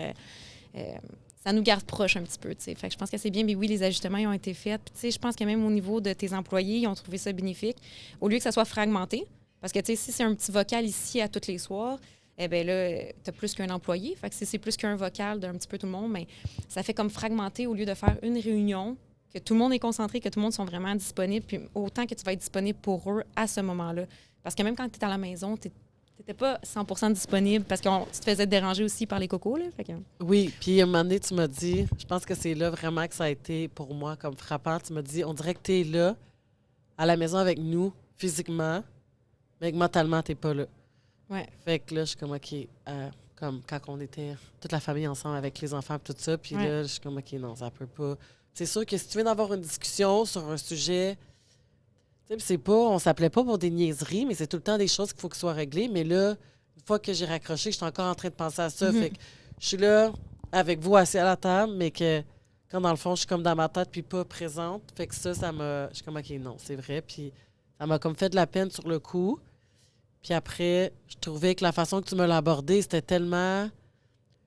Ça nous garde proche un petit peu, tu sais. Fait que je pense que c'est bien, mais oui, les ajustements ils ont été faits. Puis, tu sais, je pense que même au niveau de tes employés, ils ont trouvé ça bénéfique. Au lieu que ça soit fragmenté, parce que, tu sais, si c'est un petit vocal ici à tous les soirs, eh bien là, tu as plus qu'un employé. Fait que si c'est plus qu'un vocal d'un petit peu tout le monde, mais ça fait comme fragmenté au lieu de faire une réunion, que tout le monde est concentré, que tout le monde sont vraiment disponibles, puis autant que tu vas être disponible pour eux à ce moment-là. Parce que même quand tu es à la maison, t'étais pas 100% disponible parce que tu te faisais déranger aussi par les cocos, là. Fait que... Oui, puis à un moment donné, tu m'as dit, je pense que c'est là vraiment que ça a été pour moi comme frappant. Tu m'as dit, on dirait que tu es là, à la maison avec nous, physiquement, mais que mentalement, tu n'es pas là. Ouais. Fait que là, je suis comme, OK, comme quand on était toute la famille ensemble avec les enfants et tout ça, puis là, je suis comme, OK, non, ça peut pas. C'est sûr que si tu viens d'avoir une discussion sur un sujet... on s'appelait pas pour des niaiseries, mais c'est tout le temps des choses qu'il faut que soient réglées. Mais là, une fois que j'ai raccroché, je suis encore en train de penser à ça. Fait que je suis là avec vous assis à la table, mais que quand dans le fond, je suis comme dans ma tête puis pas présente. Fait que ça m'a... Je suis comme, OK, non, c'est vrai. Puis ça m'a comme fait de la peine sur le coup. Puis après, je trouvais que la façon que tu me l'as abordé, c'était tellement...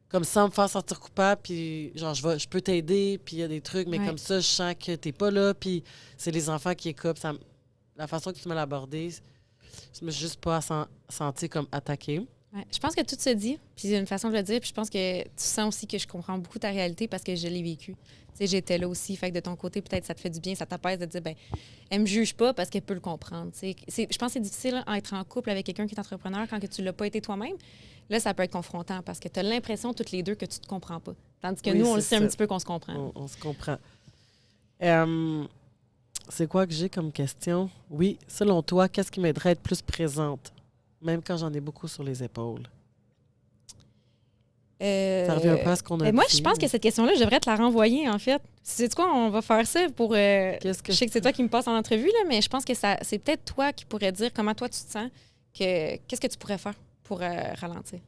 comme sans me faire sentir coupable, puis genre, je peux t'aider, puis il y a des trucs, mais comme ça, je sens que t'es pas là, puis c'est les enfants qui écoutent. La façon que tu me l'as abordé, je me suis juste pas sentie comme attaquée. Ouais. Je pense que tout se dit, puis c'est une façon de le dire, puis je pense que tu sens aussi que je comprends beaucoup ta réalité parce que je l'ai vécu. Tu sais, j'étais là aussi, fait que de ton côté, peut-être ça te fait du bien, ça t'apaise de dire, ben elle me juge pas parce qu'elle peut le comprendre. Tu sais. Je pense que c'est difficile d'être en couple avec quelqu'un qui est entrepreneur quand que tu l'as pas été toi-même. Là, ça peut être confrontant parce que tu as l'impression, toutes les deux, que tu te comprends pas. Tandis que nous, on le sait un petit peu qu'on se comprend. On se comprend. C'est quoi que j'ai comme question? Oui, selon toi, qu'est-ce qui m'aiderait à être plus présente, même quand j'en ai beaucoup sur les épaules? Ça revient un peu à ce qu'on a dit. Moi, je pense que cette question-là, je devrais te la renvoyer, en fait. C'est quoi, on va faire ça pour... Je sais que c'est toi qui me passes en entrevue, là, mais je pense que c'est peut-être toi qui pourrais dire comment toi, tu te sens, qu'est-ce que tu pourrais faire pour ralentir.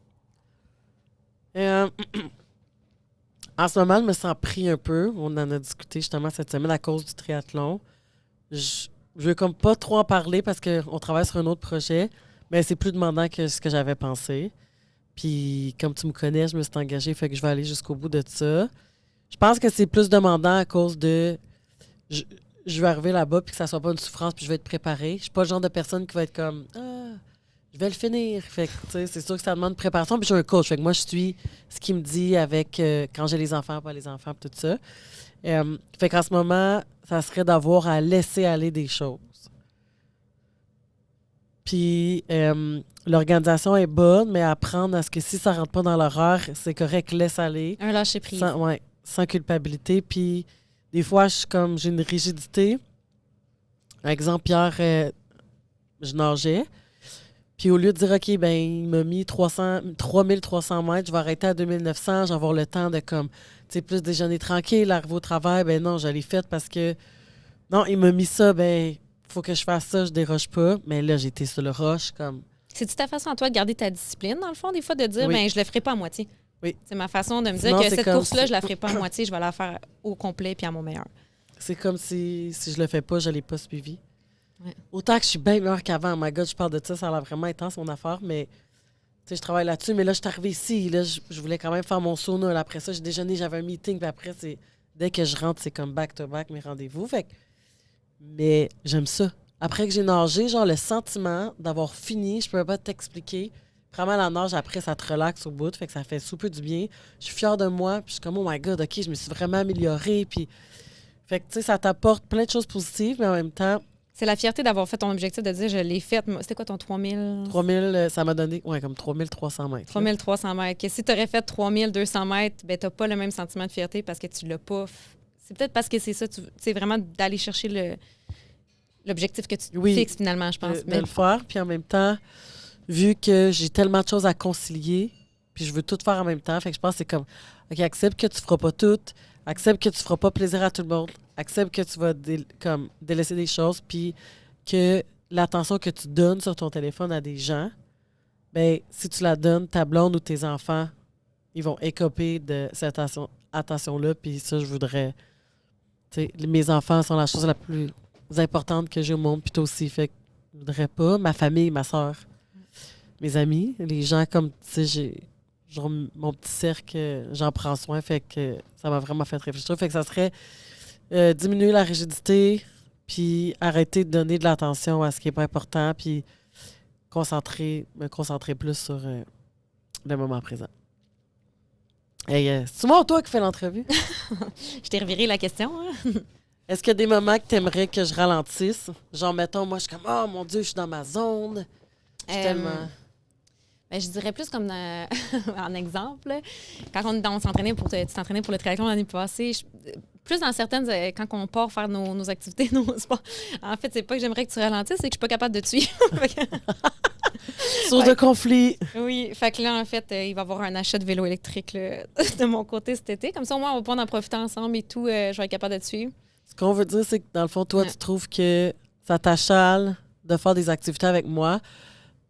En ce moment, je me sens pris un peu. On en a discuté justement cette semaine à cause du triathlon. Je veux comme pas trop en parler parce qu'on travaille sur un autre projet, mais c'est plus demandant que ce que j'avais pensé. Puis, comme tu me connais, je me suis engagée, fait que je vais aller jusqu'au bout de ça. Je pense que c'est plus demandant à cause de... Je vais arriver là-bas puis que ça soit pas une souffrance puis je vais être préparée. Je suis pas le genre de personne qui va être comme... je vais le finir. Fait que, tu sais, c'est sûr que ça demande préparation. Puis j'ai un coach. Fait que moi, je suis ce qu'il me dit avec quand j'ai les enfants, pas les enfants, puis tout ça. Fait qu'en ce moment, ça serait d'avoir à laisser aller des choses. Puis l'organisation est bonne, mais apprendre à ce que si ça rentre pas dans l'horaire, c'est correct, laisse aller. Un lâcher-prise. Sans culpabilité. Puis des fois, j'ai une rigidité. Par exemple, hier, je nageais. Puis au lieu de dire, OK, ben il m'a mis 3300 mètres, je vais arrêter à 2900, je vais avoir le temps de, comme, tu sais, plus déjeuner tranquille, arriver au travail. Ben non, je l'ai fait parce que, non, il m'a mis ça, ben, faut que je fasse ça, je déroge pas. Mais là, j'étais sur le roche, comme. C'est-tu ta façon à toi de garder ta discipline, dans le fond, des fois, de dire, Oui. ben je le ferai pas à moitié? Oui. C'est ma façon de me dire Sinon, que c'est cette comme course-là, si- je la ferai pas à moitié, je vais la faire au complet puis à mon meilleur. C'est comme si je le fais pas, je l'ai pas suivi. Ouais. Autant que je suis bien meilleure qu'avant. My God, je parle de ça a l'air vraiment intense, mon affaire, mais tu sais, je travaille là-dessus. Mais là, je suis arrivée ici. Là, je voulais quand même faire mon sauna. Là, après ça, j'ai déjeuné, j'avais un meeting. Puis après, dès que je rentre, c'est comme back-to-back mes rendez-vous. Mais j'aime ça. Après que j'ai nagé, genre le sentiment d'avoir fini, je peux pas t'expliquer. Vraiment, la nage, après, ça te relaxe au bout. Fait que ça fait super du bien. Je suis fière de moi. Puis je suis comme, oh my God, OK, je me suis vraiment améliorée. Puis, fait que, tu sais, ça t'apporte plein de choses positives, mais en même temps, C'est la fierté d'avoir fait ton objectif, de dire, je l'ai fait. C'était quoi ton 3000? 3000, ça m'a donné, comme 3300 mètres. 3300 mètres. Que si tu aurais fait 3200 mètres, ben, tu n'as pas le même sentiment de fierté parce que tu l'as pas. C'est peut-être parce que c'est ça, c'est vraiment d'aller chercher l'objectif que tu te fixes finalement, je pense. De le faire, puis en même temps, vu que j'ai tellement de choses à concilier, puis je veux tout faire en même temps, fait que je pense que c'est comme, OK, accepte que tu feras pas tout, accepte que tu feras pas plaisir à tout le monde, accepte que tu vas délaisser des choses, puis que l'attention que tu donnes sur ton téléphone à des gens, ben si tu la donnes, ta blonde ou tes enfants, ils vont écoper de cette attention-là, puis ça, je voudrais... Tu sais, mes enfants sont la chose la plus importante que j'ai au monde, puis toi aussi, fait que je voudrais pas. Ma famille, ma soeur, mes amis, les gens comme, tu sais, j'ai genre mon petit cercle, j'en prends soin, fait que ça m'a vraiment fait réfléchir. Fait que ça serait diminuer la rigidité, puis arrêter de donner de l'attention à ce qui n'est pas important, puis me concentrer plus sur le moment présent. Hey, c'est moi ou toi qui fais l'entrevue? Je t'ai reviré la question. Hein? Est-ce qu'il y a des moments que tu aimerais que je ralentisse? Genre, mettons, moi, je suis comme, oh mon Dieu, je suis dans ma zone. Je suis tellement... Ben, je dirais plus comme en exemple, là, quand on s'entraînait tu t'entraînais pour le triathlon l'année passée, plus dans certaines, quand on part faire nos activités, nos sports, en fait, c'est pas que j'aimerais que tu ralentisses, c'est que je suis pas capable de te suivre. Source de conflit. Oui, fait que là, en fait, il va y avoir un achat de vélo électrique là, de mon côté cet été. Comme ça, au moins, on va pouvoir en profiter ensemble et tout. Je vais être capable de te suivre. Ce qu'on veut dire, c'est que dans le fond, toi, tu trouves que ça t'achale de faire des activités avec moi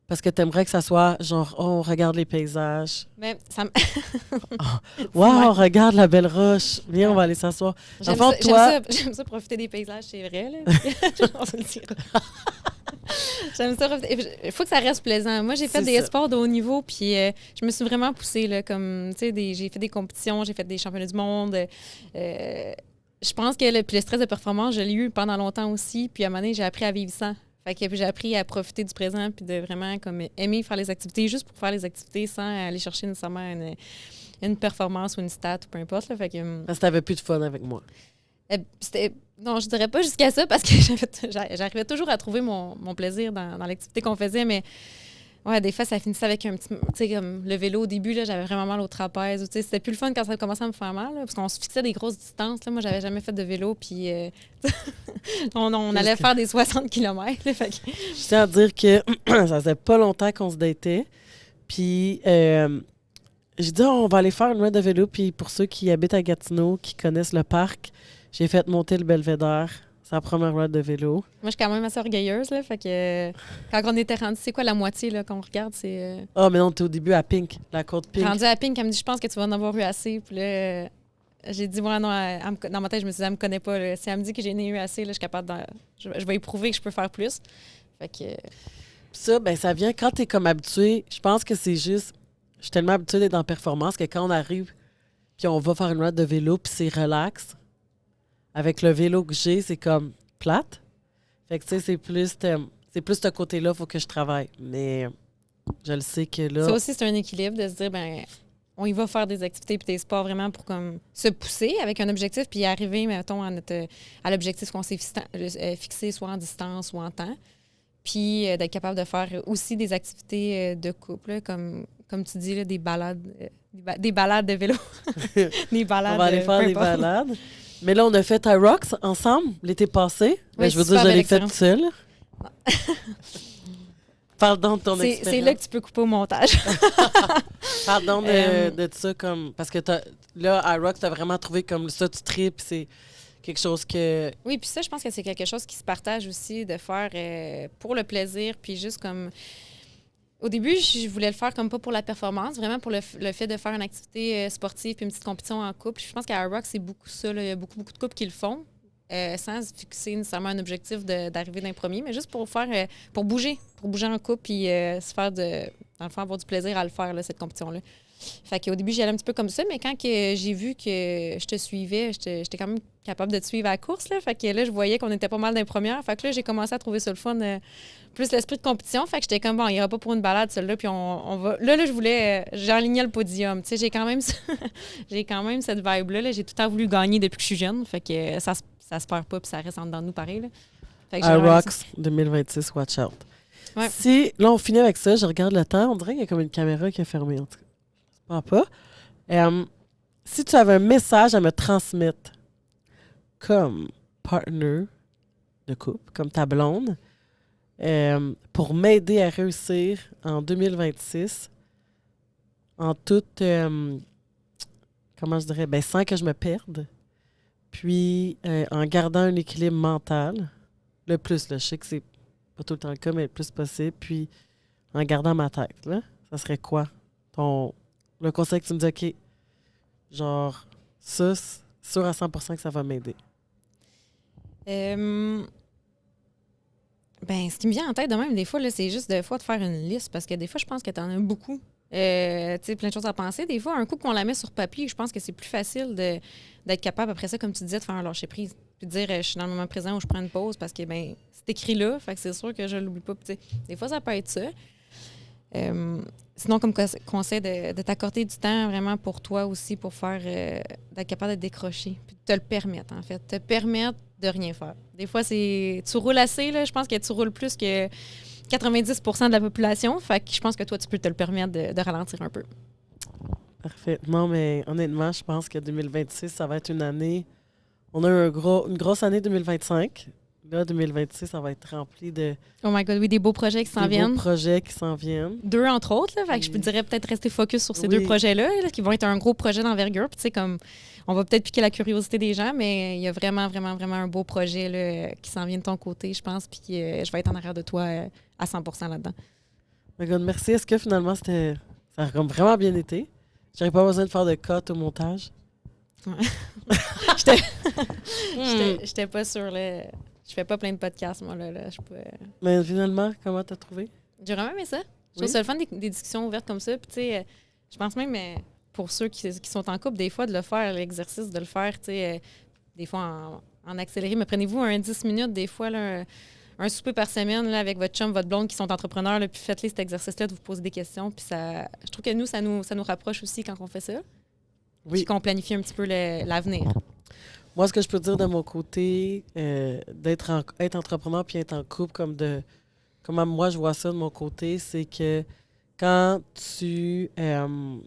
parce que tu aimerais que ça soit genre, on regarde les paysages. Mais ça me... Wow, regarde la belle roche. Viens, on va aller s'asseoir. J'aime ça profiter des paysages, c'est vrai. Là. On se le dira. J'aime ça. Il faut que ça reste plaisant. Moi, j'ai fait des sports de haut niveau, puis je me suis vraiment poussée. Là, comme, j'ai fait des compétitions, j'ai fait des championnats du monde. Je pense que le stress de performance, je l'ai eu pendant longtemps aussi. Puis à un moment donné, j'ai appris à vivre sans. Fait que j'ai appris à profiter du présent puis de vraiment comme aimer faire les activités juste pour faire les activités sans aller chercher nécessairement une performance ou une stat ou peu importe. Là. Fait que, parce que t'avais plus de fun avec moi. Non, je dirais pas jusqu'à ça parce que j'arrivais toujours à trouver mon plaisir dans l'activité qu'on faisait, mais ouais, des fois, ça finissait avec un petit... Tu sais, comme le vélo, au début, là, j'avais vraiment mal au trapèze. Tu sais, c'était plus le fun quand ça commençait à me faire mal, là, parce qu'on se fixait des grosses distances. Là. Moi, j'avais jamais fait de vélo, puis on allait faire des 60 km. Là, fait que... Je tiens à dire que ça faisait pas longtemps qu'on se datait, puis j'ai dit, on va aller faire une ride de vélo, puis pour ceux qui habitent à Gatineau, qui connaissent le parc, j'ai fait monter le Belvédère. C'est la première ride de vélo. Moi, je suis quand même assez orgueilleuse. Là, fait que quand on était rendu, c'est quoi la moitié là, qu'on regarde? C'est. Ah, mais non, t'es au début à Pink, la côte Pink. Rendu à Pink, elle me dit, je pense que tu vas en avoir eu assez. Puis là, j'ai dit, ouais, non, dans ma tête, je me suis dit, elle me connaît pas. Là. Si elle me dit que j'en ai eu assez, là, je suis capable je vais y prouver que je peux faire plus. Fait que. Ça, ben, ça vient quand t'es comme habitué. Je pense que c'est juste. Je suis tellement habituée d'être en performance que quand on arrive, puis on va faire une ride de vélo, puis c'est relax. Avec le vélo que j'ai, c'est comme plate. Fait que, tu sais, c'est plus ce côté-là, il faut que je travaille. Mais Je le sais que là... Ça aussi, c'est un équilibre de se dire, ben on y va faire des activités puis des sports vraiment pour comme se pousser avec un objectif puis arriver, mettons, à l'objectif qu'on s'est fixé, soit en distance ou en temps. Puis d'être capable de faire aussi des activités de couple, là, comme tu dis, là, des balades de vélo. Des balades. On va aller faire des balades. Mais là, on a fait Rocks ensemble l'été passé. Oui, je veux dire, je l'ai fait toute seule. Pardon de ton expérience. C'est là que tu peux couper au montage. Pardon de ça, comme parce que là, à Rock, tu as vraiment trouvé comme ça, tu tripes, c'est quelque chose que... Oui, puis ça, je pense que c'est quelque chose qui se partage aussi, de faire pour le plaisir, puis juste comme... Au début, je voulais le faire comme pas pour la performance, vraiment pour le fait de faire une activité sportive puis une petite compétition en couple. Je pense qu'à Rock, c'est beaucoup ça. Là. Il y a beaucoup, beaucoup de couples qui le font. Sans fixer nécessairement un objectif d'arriver d'un premier, mais juste pour faire pour bouger en couple puis se faire dans le fond, avoir du plaisir à le faire, là, cette compétition-là. Fait qu'au début, j'y allais un petit peu comme ça, mais quand j'ai vu que je te suivais, j'étais quand même capable de te suivre à la course. Là, fait que là, je voyais qu'on était pas mal dans les premières. Fait que là, j'ai commencé à trouver ça le fun, plus l'esprit de compétition. Fait que j'étais comme, bon, il ira pas pour une balade, celle-là, puis on va... Là, je voulais... j'enlignais le podium. Tu sais, j'ai quand même cette vibe-là. Là. J'ai tout le temps voulu gagner depuis que je suis jeune. Fait que ça se perd pas, puis ça reste en dedans de nous pareil. Là. Fait que Rocks 2026, watch out. Ouais. Si, là, on finit avec ça, je regarde le temps, on dirait qu'il y a comme une caméra qui est fermée, en tout cas. Je sais pas. Si tu avais un message à me transmettre comme partner de couple, comme ta blonde, pour m'aider à réussir en 2026, en toute, comment je dirais, sans que je me perde, puis en gardant un équilibre mental, le plus, là, je sais que c'est pas tout le temps le cas, mais le plus possible, puis en gardant ma tête, là, ça serait quoi? Le conseil que tu me dis, OK, genre, ça, c'est sûr à 100% que ça va m'aider. Ce qui me vient en tête de même, des fois, là, c'est juste de faire une liste, parce que des fois, je pense que tu en as beaucoup. Tu sais, plein de choses à penser. Des fois, un coup qu'on la met sur papier, je pense que c'est plus facile d'être capable, après ça, comme tu disais, de faire un lâcher-prise. Puis de dire, je suis dans le moment présent où je prends une pause parce que, c'est écrit là, fait que c'est sûr que je l'oublie pas. Puis, des fois, ça peut être ça. Sinon, comme conseil, de t'accorder du temps vraiment pour toi aussi, pour faire, d'être capable de décrocher, puis de te le permettre, en fait. Te permettre de rien faire. Des fois, tu roules assez, là, je pense que tu roules plus que 90% de la population, fait que je pense que toi, tu peux te le permettre de ralentir un peu. Parfait. Non, mais honnêtement, je pense que 2026, ça va être une année... On a eu une grosse année 2025. Là, 2026, ça va être rempli de... Oh my God, oui, des beaux projets qui s'en viennent. Des beaux projets qui s'en viennent. 2, entre autres, là. Fait que je dirais peut-être rester focus sur ces 2 projets-là, là, qui vont être un gros projet d'envergure. Puis, tu sais, comme, on va peut-être piquer la curiosité des gens, mais il y a vraiment, vraiment, vraiment un beau projet là, qui s'en vient de ton côté, je pense. Puis, je vais être en arrière de toi à 100% là-dedans. My God, merci. Est-ce que finalement, ça a comme vraiment bien été? J'aurais pas besoin de faire de cut au montage? Ouais. J'étais pas sûre, là. Je fais pas plein de podcasts, moi, là. Mais finalement, comment t'as trouvé? J'ai vraiment aimé ça. Je trouve ça le fun des discussions ouvertes comme ça. Puis, tu sais, je pense même, pour ceux qui sont en couple, des fois, de le faire, l'exercice de le faire, tu sais, des fois en accéléré. Mais prenez-vous un 10 minutes, des fois, là, un souper par semaine là, avec votre chum, votre blonde qui sont entrepreneurs, là, puis faites-les cet exercice-là de vous poser des questions. Puis je trouve que ça nous rapproche aussi quand on fait ça. Oui. Puis qu'on planifie un petit peu l'avenir. Moi, ce que je peux dire de mon côté, être entrepreneur puis être en couple, comment moi je vois ça de mon côté, c'est que quand tu... je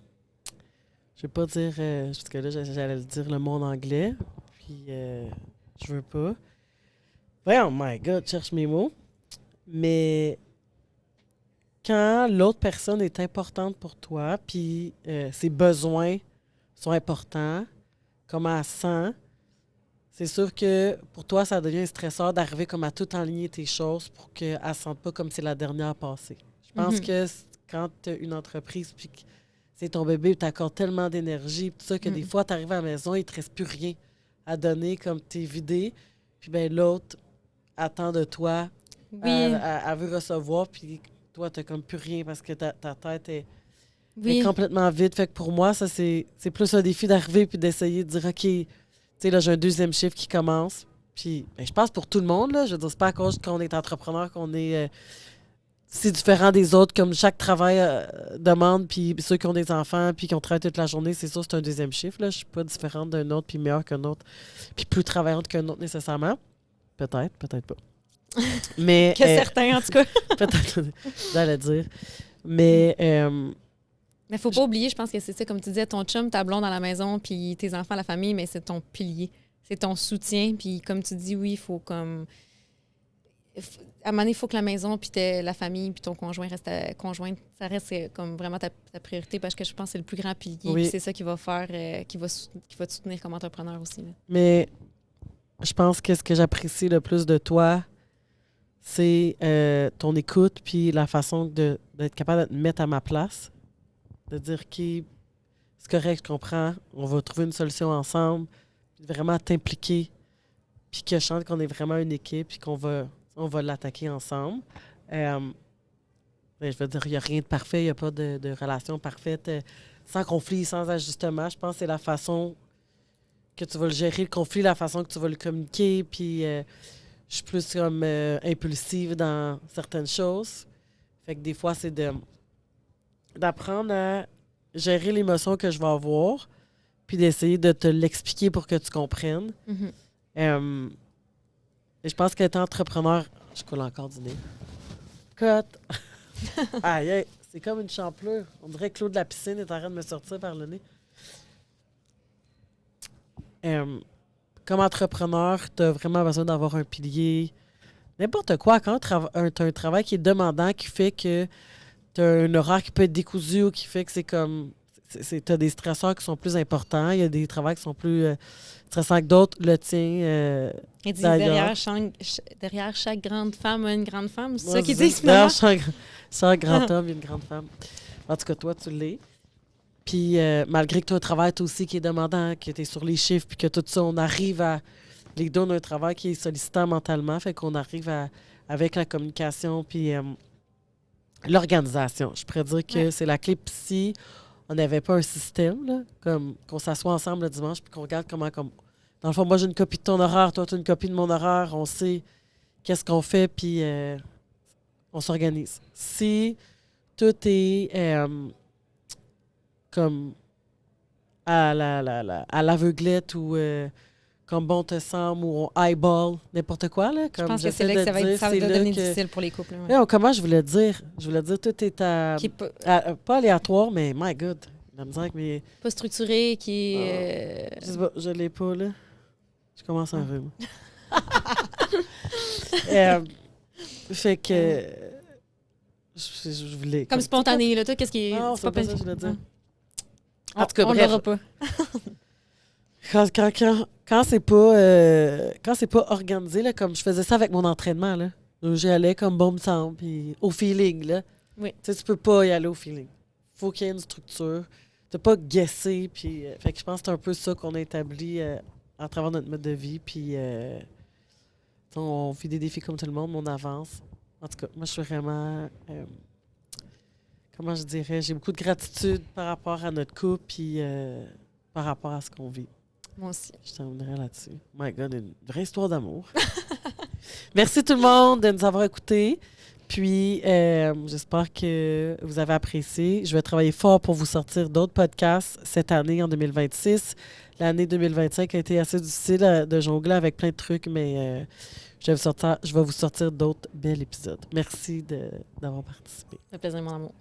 vais pas dire... parce que là, j'allais le dire le mot en anglais, puis je veux pas. Oh my God, je cherche mes mots. Mais quand l'autre personne est importante pour toi, puis ses besoins sont importants, comment elle sent... C'est sûr que pour toi, ça devient un stresseur d'arriver comme à tout enligner tes choses pour qu'elle ne se sente pas comme c'est la dernière passée. Je pense que quand tu as une entreprise puis que c'est ton bébé, tu accordes tellement d'énergie, tout ça, que des fois, tu arrives à la maison, il ne te reste plus rien à donner, comme tu es vidé. Puis ben l'autre attend de toi, elle veut recevoir, puis toi, tu n'as comme plus rien parce que ta tête est complètement vide. Fait que pour moi, ça, c'est plus un défi d'arriver puis d'essayer de dire, OK, tu sais, là, j'ai un 2e chiffre qui commence. Puis, je pense pour tout le monde, là, je veux dire, c'est pas à cause qu'on est entrepreneur qu'on est c'est différent des autres, comme chaque travail demande, puis ceux qui ont des enfants, puis qui ont travaillé toute la journée, c'est sûr, c'est un deuxième chiffre. Là. Je suis pas différente d'un autre, puis meilleure qu'un autre, puis plus travaillante qu'un autre nécessairement. Peut-être, peut-être pas. Mais, Que certains, en tout cas. peut-être, j'allais dire. Mais, Mais faut pas oublier, je pense que c'est ça, comme tu disais, ton chum, ta blonde à la maison, puis tes enfants, la famille, mais c'est ton pilier. C'est ton soutien, puis comme tu dis, oui, il faut comme... À un moment donné, il faut que la maison, puis la famille, puis ton conjoint ça reste comme vraiment ta priorité parce que je pense que c'est le plus grand pilier. Oui. Puis c'est ça qui va faire, qui va te soutenir comme entrepreneur aussi. Là. mais je pense que ce que j'apprécie le plus de toi, c'est ton écoute, puis la façon d'être capable de te mettre à ma place, de dire c'est correct, je comprends, on va trouver une solution ensemble, puis vraiment t'impliquer, puis que je sente qu'on est vraiment une équipe, puis qu'on va l'attaquer ensemble. Ben, je veux dire, il n'y a rien de parfait, il n'y a pas de relation parfaite, sans conflit, sans ajustement. Je pense que c'est la façon que tu vas le gérer, le conflit, la façon que tu vas le communiquer, puis je suis plus comme impulsive dans certaines choses. Fait que des fois, c'est d'apprendre à gérer l'émotion que je vais avoir, puis d'essayer de te l'expliquer pour que tu comprennes. Mm-hmm. Et je pense qu'être entrepreneur, je coule encore du nez. Cote! Aïe, aïe, c'est comme une champlure. On dirait que l'eau de la piscine est en train de me sortir par le nez. Comme entrepreneur, tu as vraiment besoin d'avoir un pilier. N'importe quoi, quand tu as un travail qui est demandant, qui fait que tu as un horaire qui peut être décousu ou qui fait que c'est comme... Tu as des stresseurs qui sont plus importants. Il y a des travails qui sont plus stressants que d'autres. Le tien, Ils disent d'ailleurs. derrière chaque grande femme, une grande femme. C'est Ouais, ça qu'ils c'est disent Derrière finalement. chaque grand homme, il y a une grande femme. En tout cas, toi, tu l'es. Puis, malgré que tu as un travail, toi aussi, qui est demandant, que tu es sur les chiffres, puis que tout ça, on arrive à... Les deux, on a un travail qui est sollicitant mentalement, fait qu'on arrive avec la communication, puis l'organisation. Je pourrais dire que c'est la clé. Puis si on n'avait pas un système, là, comme qu'on s'assoit ensemble le dimanche, puis qu'on regarde comment... Dans le fond, moi, j'ai une copie de ton horaire, toi, tu as une copie de mon horaire, on sait qu'est-ce qu'on fait, puis on s'organise. Si tout est comme à l'aveuglette ou comme bon te semble ou on eyeball, n'importe quoi, là. Comme Je pense que j'essaie c'est là de que ça va dire, c'est là devenir que- difficile pour les couples. Ouais. Non, comment je voulais dire? Je voulais dire tout est Qui est pas aléatoire, mais my God. La misère avec mes... pas structuré, qui Je est... sais pas, je l'ai pas, là. Je commence un rhume. Fait que... je voulais... comme spontané, là. Toi, qu'est-ce qui est... Non, c'est pas ça que je voulais dire. En tout cas, on bref. l'aura pas. Quand c'est pas organisé, là, comme je faisais ça avec mon entraînement, là. J'y allais comme bon me semble, puis au feeling, là. Oui. Tu sais, tu peux pas y aller au feeling. Faut qu'il y ait une structure. Tu peux pas guesser, puis... fait que je pense que c'est un peu ça qu'on a établi à travers notre mode de vie, puis... on vit des défis comme tout le monde, mais on avance. En tout cas, moi, je suis vraiment... comment je dirais? J'ai beaucoup de gratitude par rapport à notre couple, puis par rapport à ce qu'on vit. Moi aussi. Je terminerai là-dessus. My God, une vraie histoire d'amour. Merci tout le monde de nous avoir écoutés. Puis, j'espère que vous avez apprécié. Je vais travailler fort pour vous sortir d'autres podcasts cette année, en 2026. L'année 2025 a été assez difficile de jongler avec plein de trucs, mais je vais vous sortir d'autres bels épisodes. Merci d'avoir participé. Ça fait plaisir, mon amour.